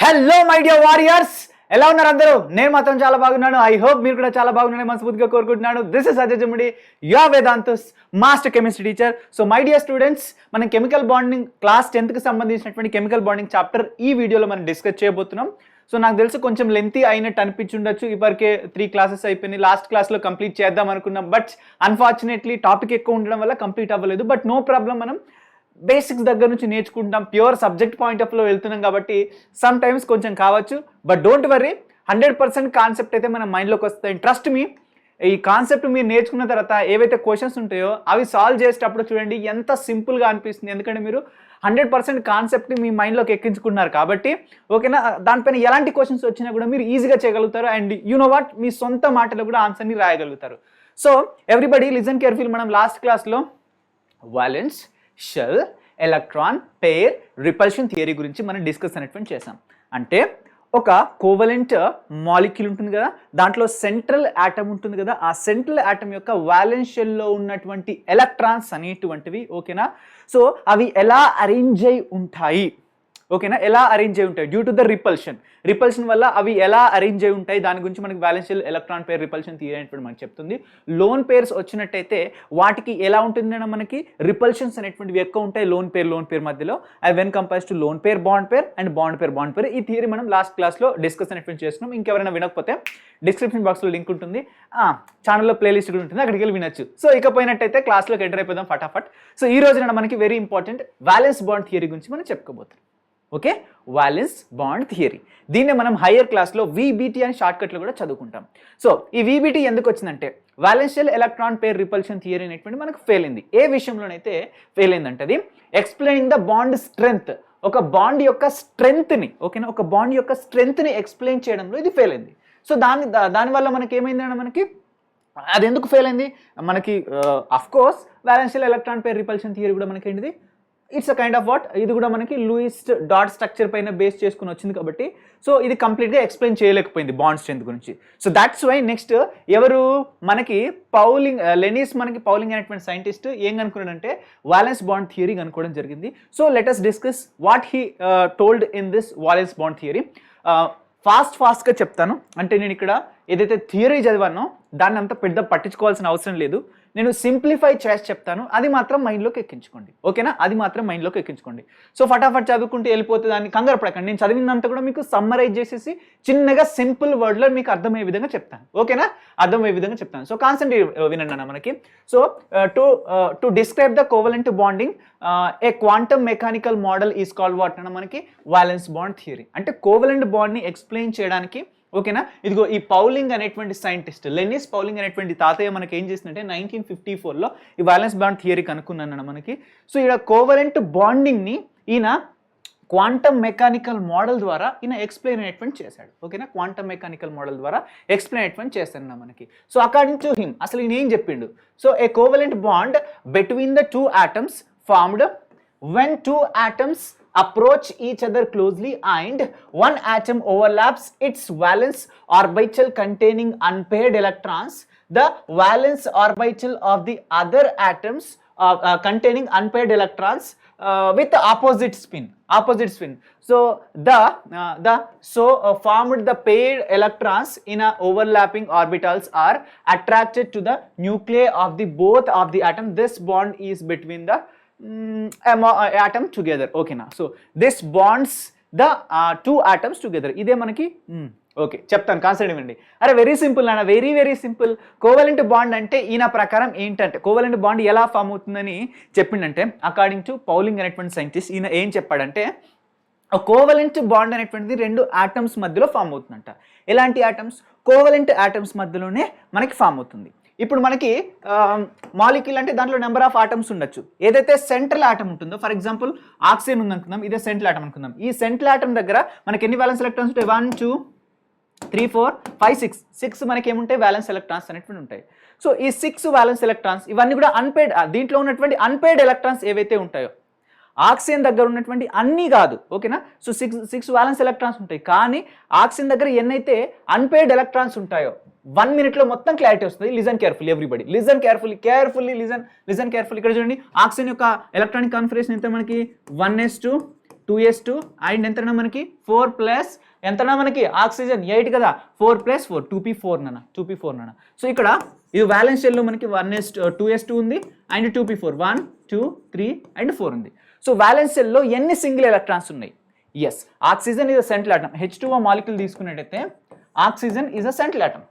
Hello my dear warriors, ఎలా ఉన్నారు అందరూ? నేను మాత్రం చాలా బాగున్నాను. ఐ హోప్ మీరు కూడా చాలా బాగున్నారని మనస్ఫూర్తిగా కోరుకుంటున్నాను. This is Ajay Jammudi, your Vedantu's master chemistry teacher. So my dear students, మనం కెమికల్ బాండింగ్ క్లాస్ 10th కి సంబంధించినటువంటి కెమికల్ బాండింగ్ చాప్టర్ ఈ వీడియోలో మనం డిస్కస్ చేయబోతున్నాం. సో నాకు తెలిసి కొంచెం లెంతీ అయినట్టు అనిపించుండొచ్చు. ఇప్పటికే 3 క్లాసెస్ అయిపోయినాయి. లాస్ట్ క్లాస్లో కంప్లీట్ చేద్దాం అనుకున్నాం, బట్ అన్ఫార్చునేట్లీ టాపిక్ ఎక్కువ ఉండడం వల్ల కంప్లీట్ అవ్వలేదు. బట్ నో ప్రాబ్లం, మనం బేసిక్స్ దగ్గర నుంచి నేర్చుకుంటాం. ప్యూర్ సబ్జెక్ట్ పాయింట్ ఆఫ్ లో వెళ్తున్నాం కాబట్టి సమ్ టైమ్స్ కొంచెం కావచ్చు, బట్ డోంట్ వర్రీ, 100% కాన్సెప్ట్ అయితే మన మైండ్లోకి వస్తాయి. ట్రస్ట్ మీ, ఈ కాన్సెప్ట్ మీరు నేర్చుకున్న తర్వాత ఏవైతే క్వశ్చన్స్ ఉంటాయో అవి సాల్వ్ చేసేటప్పుడు చూడండి ఎంత సింపుల్గా అనిపిస్తుంది. ఎందుకంటే మీరు 100% కాన్సెప్ట్ని మీ మైండ్లోకి ఎక్కించుకున్నారు కాబట్టి, ఓకేనా, దానిపైన ఎలాంటి క్వశ్చన్స్ వచ్చినా కూడా మీరు ఈజీగా చేయగలుగుతారు. అండ్ యు నో వాట్, మీ సొంత మాటలో కూడా ఆన్సర్ని రాయగలుగుతారు. So everybody listen careful. మనం లాస్ట్ క్లాస్లో valence, shell, electron, pair, repulsion theory గురించి మనం డిస్కస్ అనేటువంటి చేసాం. అంటే ఒక కోవలెంట్ మాలిక్యూల్ ఉంటుంది కదా, దాంట్లో సెంట్రల్ యాటమ్ ఉంటుంది కదా, ఆ సెంట్రల్ యాటమ్ యొక్క వాలెన్స్ షెల్లో ఉన్నటువంటి ఎలక్ట్రాన్స్ అనేటువంటివి, ఓకేనా, సో అవి ఎలా అరేంజ్ అయి ఉంటాయి, ఓకేనా, ఎలా అరేంజ్ అయి ఉంటాయి డ్యూ టు ద రిపల్షన్ వల్ల అవి ఎలా అరేంజ్ అయి ఉంటాయి, దాని గురించి మనకి valence shell, electron pair, repulsion theory అనేటువంటి మనకి చెప్తుంది. లోన్ పేర్స్ వచ్చినట్టయితే వాటికి ఎలా ఉంటుందన్నా మనకి రిపల్షన్స్ అనేటువంటివి ఎక్కువ ఉంటాయి లోన్ పేర్ మధ్యలో, అవి when compares to lone pair, bond pair. ఈ థియరీ మనం లాస్ట్ క్లాస్లో డిస్కస్ అనేటువంటి చేసుకున్నాం. ఇంకెవరైనా వినకపోతే డిస్క్రిప్షన్ బాక్స్లో లింక్ ఉంటుంది, ఛానల్లో ప్లేలిస్ట్ కూడా ఉంటుంది, అక్కడికి వెళ్ళి వినొచ్చు. సో ఇకపోయినట్టయితే క్లాస్లోకి ఎంటర్ అయిపోదాం ఫటాఫట్. సో ఈ రోజున మనకి very important valence bond theory గురించి మనం చెప్పుకోబోతున్నాం. ఓకే, వాలెన్స్ బాండ్ థియరీ, దీన్నే మనం హయ్యర్ క్లాస్లో VBT అని షార్ట్కట్లో కూడా చదువుకుంటాం. సో ఈ VBT ఎందుకు వచ్చిందంటే, valence shell, electron pair, repulsion theory అనేటువంటి మనకు ఫెయిల్ అయింది. ఏ విషయంలోనైతే ఫెయిల్ అయిందంటే, అది ఎక్స్ప్లెయిన్ ద బాండ్ స్ట్రెంగ్త్, ఒక బాండ్ యొక్క స్ట్రెంగ్త్ని, ఓకేనా, ఒక బాండ్ యొక్క స్ట్రెంగ్త్ని ఎక్స్ప్లెయిన్ చేయడంలో ఇది ఫెయిల్ అయింది. సో దానివల్ల మనకి ఏమైందంటే, మనకి అది ఎందుకు ఫెయిల్ అయింది, మనకి of course valence shell, electron pair, repulsion theory కూడా మనకి ఏంటిది, it's a kind of what, ఇది కూడా మనకి లూయిస్ డాట్ స్ట్రక్చర్ పైన బేస్ చేసుకుని వచ్చింది కాబట్టి, సో ఇది కంప్లీట్గా ఎక్స్ప్లెయిన్ చేయలేకపోయింది బాండ్ స్ట్రెంత్ గురించి. సో దాట్స్ వై నెక్స్ట్ ఎవరు మనకి లెనిస్ మనకి పౌలింగ్ అనేటువంటి సైంటిస్ట్ ఏం కనుక్కున్నాడంటే వాలెన్స్ బాండ్ థియరీ కనుక్కోవడం జరిగింది. So let us discuss what he told in this valence bond theory. ఫాస్ట్గా చెప్తాను, అంటే నేను ఇక్కడ ఏదైతే థియరీ చదివానో దాన్ని అంత పెద్ద పట్టించుకోవాల్సిన అవసరం లేదు. నేను సింప్లిఫై చేసి చెప్తాను, అది మాత్రం మైండ్లోకి ఎక్కించుకోండి, ఓకేనా, అది మాత్రం మైండ్లోకి ఎక్కించుకోండి. సో ఫటాఫట్ చదువుకుంటూ వెళ్ళిపోతే దాన్ని కంగారు పడకండి. నేను చదివినంత కూడా మీకు సమ్మరైజ్ చేసేసి చిన్నగా సింపుల్ వర్డ్లో మీకు అర్థమయ్యే విధంగా చెప్తాను, ఓకేనా, అర్థమయ్యే విధంగా చెప్తాను. సో కాన్సెప్ట్ వినండి అన్న మనకి. So to describe the covalent bonding A quantum mechanical model is called what అన్న మనకి వాలెన్స్ బాండ్ థియరీ. అంటే కోవలెంట్ బాండ్ని ఎక్స్ప్లెయిన్ చేయడానికి, ఓకేనా, ఇదిగో ఈ పౌలింగ్ అనేటువంటి సైంటిస్ట్, లెనిస్ పౌలింగ్ అనేటువంటి తాతయ్య మనకి ఏం చేసిందంటే 1954లో ఈ వాలెన్స్ బాండ్ థియరీ కనుక్కున్నాను మనకి. సో ఇక్కడ కోవలెంట్ బాండింగ్ని ఈయన క్వాంటమ్ మెకానికల్ మోడల్ ద్వారా ఈయన ఎక్స్ప్లెయిన్ అనేటువంటి చేశాడు, ఓకేనా, క్వాంటమ్ మెకానికల్ మోడల్ ద్వారా ఎక్స్ప్లెయిన్ అనేటువంటి చేస్తాను మనకి. సో అకార్డింగ్ టు హిమ్ అసలు ఈయన ఏం చెప్పిండు, so A covalent bond between the 2 atoms formed when 2 atoms approach each other closely and one atom overlaps its valence orbital containing unpaired electrons, the valence orbital of the other atoms containing unpaired electrons with opposite spin. So formed the paired electrons in a overlapping orbitals are attracted to the nuclei of the both of the atom. This bond is between the atom together, ఓకేనా. So this bonds the 2 atoms together. ఇదే మనకి okay చెప్తాను, concept ఇవ్వండి. అరే very simple అన్న, very simple. Covalent bond అంటే ఈయన ప్రకారం ఏంటంటే, కోవలెంట్ బాండ్ ఎలా ఫామ్ అవుతుందని చెప్పిండంటే, అకార్డింగ్ టు పౌలింగ్ అనేటువంటి సైంటిస్ట్ ఈయన ఏం చెప్పాడంటే, కోవలెంట్ బాండ్ అనేటువంటిది 2 atoms మధ్యలో ఫామ్ అవుతుందంట. ఎలాంటి ఆటమ్స్, కోవలెంట్ ఆటమ్స్ మధ్యలోనే మనకి ఫామ్ అవుతుంది. ఇప్పుడు మనకి మాలిక్యూల్ అంటే దాంట్లో నెంబర్ ఆఫ్ ఆటమ్స్ ఉండొచ్చు. ఏదైతే సెంట్రల్ ఆటమ్ ఉంటుందో, ఫర్ ఎగ్జాంపుల్ ఆక్సిజన్ ఉంది అనుకుందాం, ఇదే సెంట్రల్ ఆటమ్ అనుకుందాం. ఈ సెంట్రల్ ఆటమ్ దగ్గర మనకి ఎన్ని వ్యాలెన్స్ ఎలక్ట్రాన్స్ ఉంటాయి, 1 2 3 4 5 6 మనకి ఏముంటాయి, వ్యాలెన్స్ ఎలక్ట్రాన్స్ అనేటువంటి ఉంటాయి. సో ఈ 6 వ్యాలెన్స్ ఎలక్ట్రాన్స్ ఇవన్నీ కూడా అన్పేడ్, దీంట్లో ఉన్నటువంటి అన్పేడ్ ఎలక్ట్రాన్స్ ఏవైతే ఉంటాయో, ఆక్సిజన్ దగ్గర ఉన్నటువంటి అన్నీ కాదు, ఓకేనా. సో 6 వ్యాలెన్స్ ఎలక్ట్రాన్స్ ఉంటాయి, కానీ ఆక్సిజన్ దగ్గర ఎన్నైతే అన్పేడ్ ఎలక్ట్రాన్స్ ఉంటాయో 1 minute మొత్తం క్లారిటీ వస్తుంది. Listen carefully everybody, listen carefully listen carefully. ఇక్కడ చూడండి, ఆక్సిజన్ యొక్క ఎలక్ట్రానిక్ కాన్ఫిగరేషన్ ఎంత మనకి 1s2 2s2 అండ్ ఎంతనా మనకి 4 ప్లస్ ఎంతనా మనకి ఆక్సిజన్ 8 కదా, 4 ప్లస్ 4 2p4 నాన్న. సో ఇక్కడ ఇది వ్యాలెన్స్ షెల్లో మనకి 2s2 ఉంది అండ్ 2p4 1 2 3 అండ్ 4 ఉంది. సో వ్యాలెన్స్ షెల్లో ఎన్ని సింగిల్ ఎలక్ట్రాన్స్ ఉన్నాయి? Yes, oxygen is a central atom. H2O molecule తీసుకున్నట్టయితే oxygen is a central atom.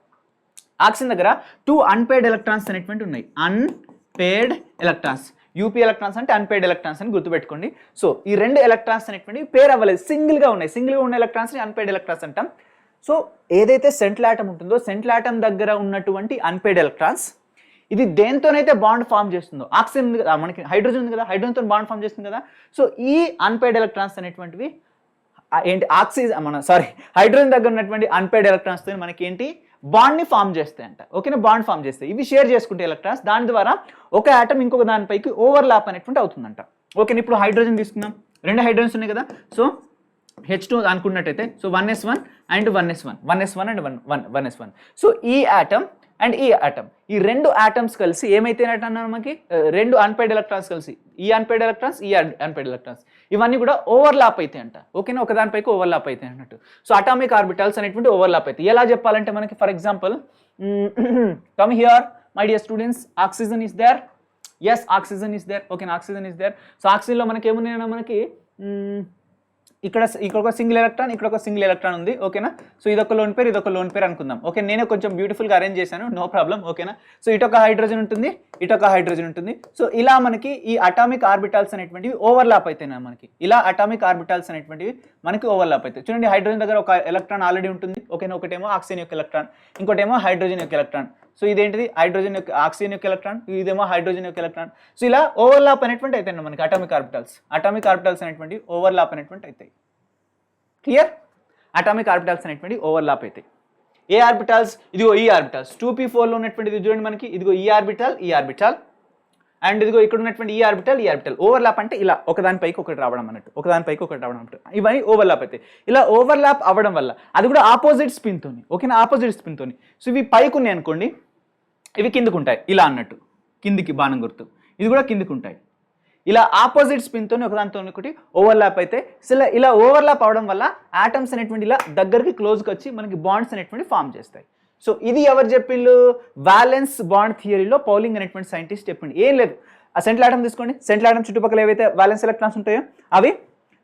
Oxygen దగ్గర 2 అన్పేర్డ్ ఎలక్ట్రాన్స్ అనేటువంటి ఉన్నాయి. అన్పేర్డ్ ఎలక్ట్రాన్స్, యూపీ ఎలక్ట్రాన్స్ అంటే అన్పేర్డ్ ఎలక్ట్రాన్స్ అని గుర్తుపెట్టుకోండి. సో ఈ 2 ఎలక్ట్రాన్స్ అనేటువంటి పేర్ అవ్వలేదు, సింగిల్గా ఉన్న ఎలక్ట్రాన్స్ని అన్పేర్డ్ ఎలక్ట్రాన్స్ అంటాం. సో ఏదైతే సెంట్రల్ ఆటమ్ ఉంటుందో సెంట్రల్ ఆటమ్ దగ్గర ఉన్నటువంటి అన్పేర్డ్ ఎలక్ట్రాన్స్ ఇది దేంతోనైతే బాండ్ ఫామ్ చేస్తుందో, ఆక్సిజన్ ఉంది కదా మనకి, హైడ్రోజన్ ఉంది కదా, హైడ్రోజన్తో బాండ్ ఫామ్ చేస్తుంది కదా. సో ఈ అన్పేర్డ్ ఎలక్ట్రాన్స్ అనేటువంటివి ఏంటి హైడ్రోజన్ దగ్గర ఉన్నటువంటి అన్పేర్డ్ ఎలక్ట్రాన్స్తో మనకి ఏంటి బాండ్ని ఫామ్ చేస్తాయి అంట. ఓకేనా, బాండ్ ఫామ్ చేస్తాయి. ఇవి షేర్ చేసుకుంటే ఎలక్ట్రాన్స్, దాని ద్వారా ఒక ఆటమ్ ఇంకొక దానిపైకి ఓవర్లాప్ అనేటువంటి అవుతుందంట. ఓకేనా, ఇప్పుడు హైడ్రోజన్ తీసుకుందాం, 2 హైడ్రోజన్స్ ఉన్నాయి కదా. సో H2 అనుకున్నట్టయితే so 1s1 and 1s1 and 1s1. So ఈ ఆటమ్ అండ్ ఈ ఆటమ్, ఈ 2 ఆటమ్స్ కలిసి ఏమైతే అన్నారు మనకి, 2 అన్పేర్డ్ ఎలక్ట్రాన్స్ కలిసి ఈ అన్పేర్డ్ ఎలక్ట్రాన్స్ ఈ అన్పేర్డ్ ఎలక్ట్రాన్స్ ఇవన్నీ కూడా ఓవర్లాప్ అవుతాయి అంట. ఓకేనా, ఒకదానిపైకి ఓవర్లాప్ అవుతాయి అన్నట్టు. సో అటామిక్ ఆర్బిటాల్స్ అనేటువంటి ఓవర్లాప్ అవుతాయి. ఎలా చెప్పాలంటే మనకి for example come here my dear students, oxygen is there. Yes, oxygen is there. ఓకేనా, ఆక్సిజన్ ఇస్ దేర్. సో ఆక్సిజన్లో మనకి ఏమున్నాయన్నా మనకి ఇక్కడ ఒక సింగిల్ ఎలక్ట్రాన్, ఇక్కడ ఒక సింగిల్ ఎలక్ట్రాన్ ఉంది. ఓకేనా, సో ఇదొక లోన్ పేర్ అనుకుందాం. ఓకే, నేనే కొంచెం బ్యూటిఫుల్గా అరేంజ్ చేశాను, నో ప్రాబ్లం. ఓకేనా, సో ఇటొక హైడ్రోజన్ ఉంటుంది, సో ఇలా మనకి ఈ అటామిక్ ఆర్బిటాల్స్ అనేటువంటివి ఓవర్లాప్ అవుతాయి మనకి. ఇలా అటామిక్ ఆర్బిటాల్స్ అనేటువంటివి మనకి ఓవర్లాప్ అవుతాయి. చూడండి, హైడ్రోజన్ దగ్గర ఒక ఎలక్ట్రాన్ ఆల్రెడీ ఉంటుంది. ఓకేనా, ఒకటేమో ఆక్సిజన్ యొక్క ఎలక్ట్రాన్, ఇంకోటేమో హైడ్రోజన్ యొక్క ఎలక్ట్రాన్. సో ఇదేంటిది ఆక్సిజన్ యొక్క ఎలక్ట్రాన్, ఇదేమో హైడ్రోజన్ యొక్క ఎలక్ట్రాన్. సో ఇలా ఓవర్లాప్ అనేటువంటి అయితే మనకి అటామిక్ ఆర్బిటాల్స్ అనేటువంటి ఓవర్లాప్ అనేటువంటి అవుతాయి. క్లియర్, అటామిక్ ఆర్బిటాల్స్ అనేటువంటి ఓవర్లాప్ అవుతాయి. ఏ ఆర్బిటాల్స్? ఇదిగో ఈ ఆర్బిటాల్స్ 2p4లో ఉన్నటువంటిది చూడండి మనకి, ఇదిగో ఈ ఆర్బిటాల్ అండ్ ఇదిగో ఇక్కడ ఉన్నటువంటి ఈ ఆర్బిటాల్. ఓవర్లాప్ అంటే ఇలా ఒకదానిపైకి ఒకటి రావడం అన్నట్టు. ఇవన్నీ ఓవర్లాప్ అవుతాయి. ఇలా ఓవర్లాప్ అవ్వడం వల్ల అది కూడా ఆపోజిట్ స్పిన్తోని. ఓకేనా, ఆపోజిట్ స్పిన్తోని. సో ఇవి పైకి ఉన్నాయి అనుకోండి, ఇవి కిందకు ఉంటాయి ఇలా అన్నట్టు, కిందికి బాణం గుర్తు, ఇది కూడా కిందికి ఉంటాయి. ఇలా ఆపోజిట్ స్పిన్తో ఒకదానితో ఒకటి ఓవర్లాప్ అయితే ఇలా ఓవర్లాప్ అవడం వల్ల ఆటమ్స్ అనేటువంటి ఇలా దగ్గరికి క్లోజ్కి వచ్చి మనకి బాండ్స్ అనేటువంటి ఫామ్ చేస్తాయి. సో ఇది ఎవరు చెప్పిండు? వ్యాలెన్స్ బాండ్ థియరీలో పౌలింగ్ అనేటువంటి సైంటిస్ట్ చెప్పిండు. ఏం లేదు, ఆ సెంట్రల్ ఆటమ్ తీసుకోండి, సెంట్రల్ ఆటమ్ చుట్టుపక్కల ఏవైతే వ్యాలెన్స్ ఎలక్ట్రాన్స్ ఉంటాయో అవి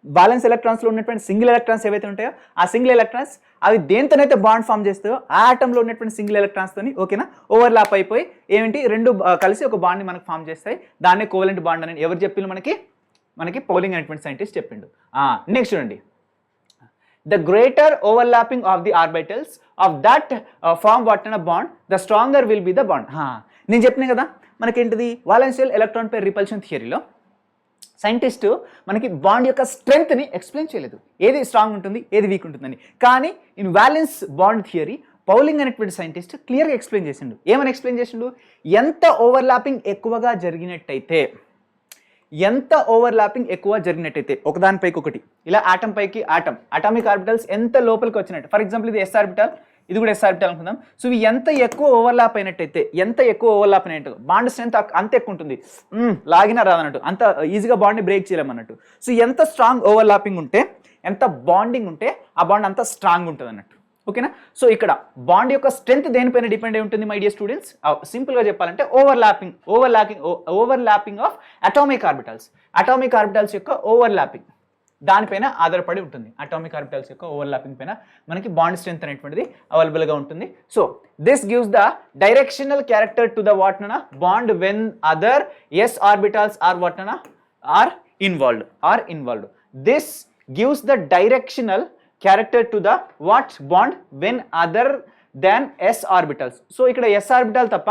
వ్యాలెన్స్ ఎలక్ట్రాన్స్లో ఉన్నటువంటి సింగిల్ ఎలక్ట్రాన్స్ ఏవైతే ఉంటాయో ఆ సింగిల్ ఎలక్ట్రాన్స్ అవి దేంతోనైతే బాండ్ ఫామ్ చేస్తాయో ఆ ఆటంలో ఉన్నటువంటి సింగిల్ ఎలక్ట్రాన్స్తోని ఓకేనా ఓవర్లాప్ అయిపోయి ఏంటి 2 కలిసి ఒక బాండ్ని మనకు ఫామ్ చేస్తాయి. దాన్నే కోవలెంట్ బాండ్ అని ఎవరు చెప్పిండు? మనకి పౌలింగ్ అనేటువంటి సైంటిస్ట్ చెప్పిండు. నెక్స్ట్ చూడండి, the greater overlapping of the orbitals of that form what in a bond, the stronger will be the bond. నేను చెప్పినా కదా మనకేంటిది వాలెన్షియల్ ఎలక్ట్రాన్ పేర్ రిపల్షన్ థియరీలో సైంటిస్ట్ మనకి బాండ్ యొక్క స్ట్రెంగ్త్ని ఎక్స్ప్లెయిన్ చేయలేదు, ఏది స్ట్రాంగ్ ఉంటుంది ఏది వీక్ ఉంటుందని. కానీ ఇన్ వ్యాలెన్స్ బాండ్ థియరీ పౌలింగ్ అనేటువంటి సైంటిస్ట్ క్లియర్గా ఎక్స్ప్లెయిన్ చేసిండు. ఏమని ఎక్స్ప్లెయిన్ చేసిండు? ఎంత ఓవర్లాపింగ్ ఎక్కువగా జరిగినట్టయితే ఒకదానిపైకి ఒకటి ఇలా ఆటం పైకి ఆటం అటామిక్ ఆర్బిటల్స్ ఎంత లోపలికి వచ్చినట్టు, ఫర్ ఎగ్జాంపుల్ ఇది ఎస్ ఆర్బిటల్, ఇది కూడా ఎస్ ఆర్బిటల్ అనుకుందాం. సో ఇవి ఎంత ఎక్కువ ఓవర్లాప్ అయినట్టయితే బాండ్ స్ట్రెంత్ అంత ఎక్కువ ఉంటుంది, లాగినా రాదన్నట్టు, అంత ఈజీగా బాండ్ని బ్రేక్ చేయలేమన్నట్టు. సో ఎంత స్ట్రాంగ్ ఓవర్లాపింగ్ ఉంటే, ఎంత బాండింగ్ ఉంటే ఆ బాండ్ అంత స్ట్రాంగ్ ఉంటుంది అన్నట్టు. ఓకేనా? సో ఇక్కడ బాండ్ యొక్క స్ట్రెంత్ దేనిపైన డిపెండ్ అయి ఉంటుంది మై డియర్ స్టూడెంట్స్? సింపుల్గా చెప్పాలంటే ఓవర్లాపింగ్ ఆఫ్ అటామిక్ ఆర్బిటల్స్ యొక్క ఓవర్లాపింగ్ దానిపైన ఆధారపడి ఉంటుంది. అటామిక్ ఆర్బిటల్స్ యొక్క ఓవర్లాపింగ్ పైన మనకి బాండ్ స్ట్రెంత్ అనేటువంటిది అవైలబుల్గా ఉంటుంది. So this gives the directional character to the what నా bond when other s orbitals are involved. This gives the directional character to the what bond when other than s orbitals. So ఇక్కడ s orbital తప్ప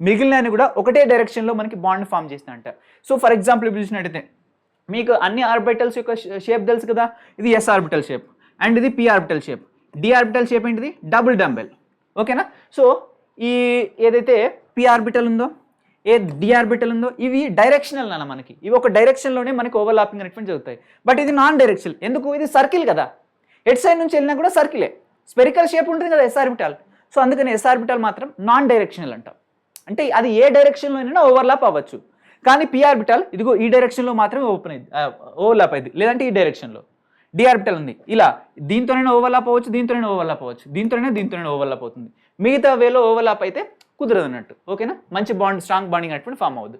మిగిలినవి కూడా ఒకటే డైరెక్షన్లో మనకి bond form చేస్తాయంట. So for example ఇప్పుడు చూసినట్టయితే మీకు అన్ని ఆర్బిటల్స్ యొక్క షేప్ తెలుసు కదా, ఇది s ఆర్బిటల్ షేప్ అండ్ ఇది p orbital shape. d orbital shape ఏంటిది? Double dumbbell. ఓకేనా? సో ఈ ఏదైతే p ఆర్బిటల్ ఉందో d ఆర్బిటల్ ఉందో ఇవి డైరెక్షనల్ అన్న, మనకి ఇవి ఒక డైరెక్షన్లోనే మనకి ఓవర్లాపింగ్ అనేటువంటి జరుగుతాయి. బట్ ఇది నాన్ డైరెక్షనల్, ఎందుకు? ఇది సర్కిల్ కదా, హెడ్ సైడ్ నుంచి వెళ్ళినా కూడా సర్కిలే, స్పెరికల్ షేప్ ఉంటుంది కదా ఎస్ ఆర్బిటల్. సో అందుకని ఎస్ ఆర్బిటల్ మాత్రం నాన్ డైరెక్షనల్ అంటాం. అంటే అది ఏ డైరెక్షన్లో అయినా ఓవర్లాప్ అవ్వచ్చు. కానీ p ఆర్బిటాల్ ఇదిగో ఈ డైరెక్షన్లో మాత్రమే ఓపెన్ అయింది, ఓవర్లాప్ అయింది, లేదంటే ఈ డైరెక్షన్లో. d ఆర్బిటాల్ ఉంది ఇలా, దీంతోనే ఓవర్లాప్ అవ్వచ్చు, దీంతోనే ఓవర్లాప్ అవ్వచ్చు, దీంతోనే ఓవర్లాప్ అవుతుంది. మిగతా వేలో ఓవర్లాప్ అయితే కుదరదు అన్నట్టు. ఓకేనా, మంచి బాండ్, స్ట్రాంగ్ బాండింగ్ అనేటువంటి ఫామ్ అవ్వదు.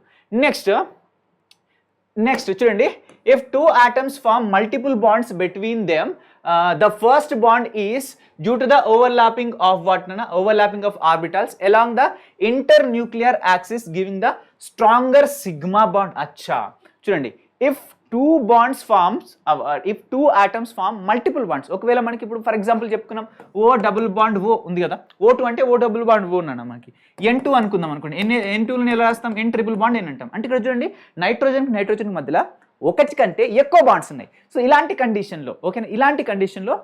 నెక్స్ట్ చూడండి, if two atoms form multiple bonds between them, the first bond is due to the overlapping of orbitals along the internuclear axis, giving the stronger sigma bond. Acha చూడండి, if two atoms form multiple bonds, ఒకవేళ మనకి ఇప్పుడు for example చెప్పుకున్నాం ఓ double bond O ఉంది కదా, O2 అంటే ఓ double bond O అన్న, మనకి N2 అనుకుందాం అనుకోండి, N2ని ఎలా రాస్తాం, N ట్రిపుల్ బాండ్ N అంటాం. అంటే ఇక్కడ చూడండి, నైట్రోజన్ మధ్యలో ఒకటి కంటే ఎక్కువ బాండ్స్ ఉన్నాయి. సో ఇలాంటి కండిషన్లో, ఓకేనా, ఇలాంటి కండిషన్లో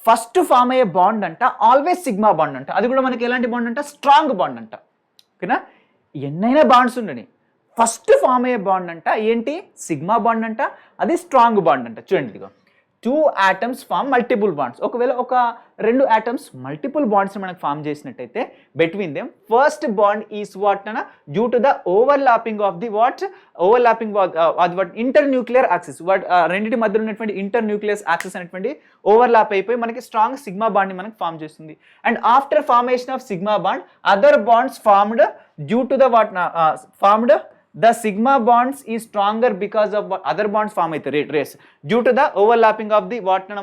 ఫస్ట్ ఫామ్ అయ్యే బాండ్ అంట ఆల్వేస్ సిగ్మా బాండ్ అంట. అది కూడా మనకి ఎలాంటి బాండ్ అంట, స్ట్రాంగ్ బాండ్ అంట. ఓకేనా, ఎన్నైనా బాండ్స్ ఉండని ఫస్ట్ ఫామ్ అయ్యే బాండ్ అంట ఏంటి, సిగ్మా బాండ్ అంట, అది స్ట్రాంగ్ బాండ్ అంట. చూడండి, ఇదిగో two atoms form multiple bonds. ఒకవేళ ఒక రెండు ఆటమ్స్ మల్టిపుల్ బాండ్స్ మనకు ఫామ్ చేసినట్టయితే between them first bond is what అన్న due to the overlapping of the internuclear axis. రెండింటి మధ్యలో ఉన్నటువంటి ఇంటర్న్యూక్లియస్ యాక్సిస్ అనేటువంటి ఓవర్లాప్ అయిపోయి మనకి స్ట్రాంగ్ సిగ్మా బాండ్ ని మనకి ఫామ్ చేస్తుంది. And after formation of sigma bond other bonds formed due to the the sigma bonds is stronger because of what other bonds form అయితే race due to the overlapping of the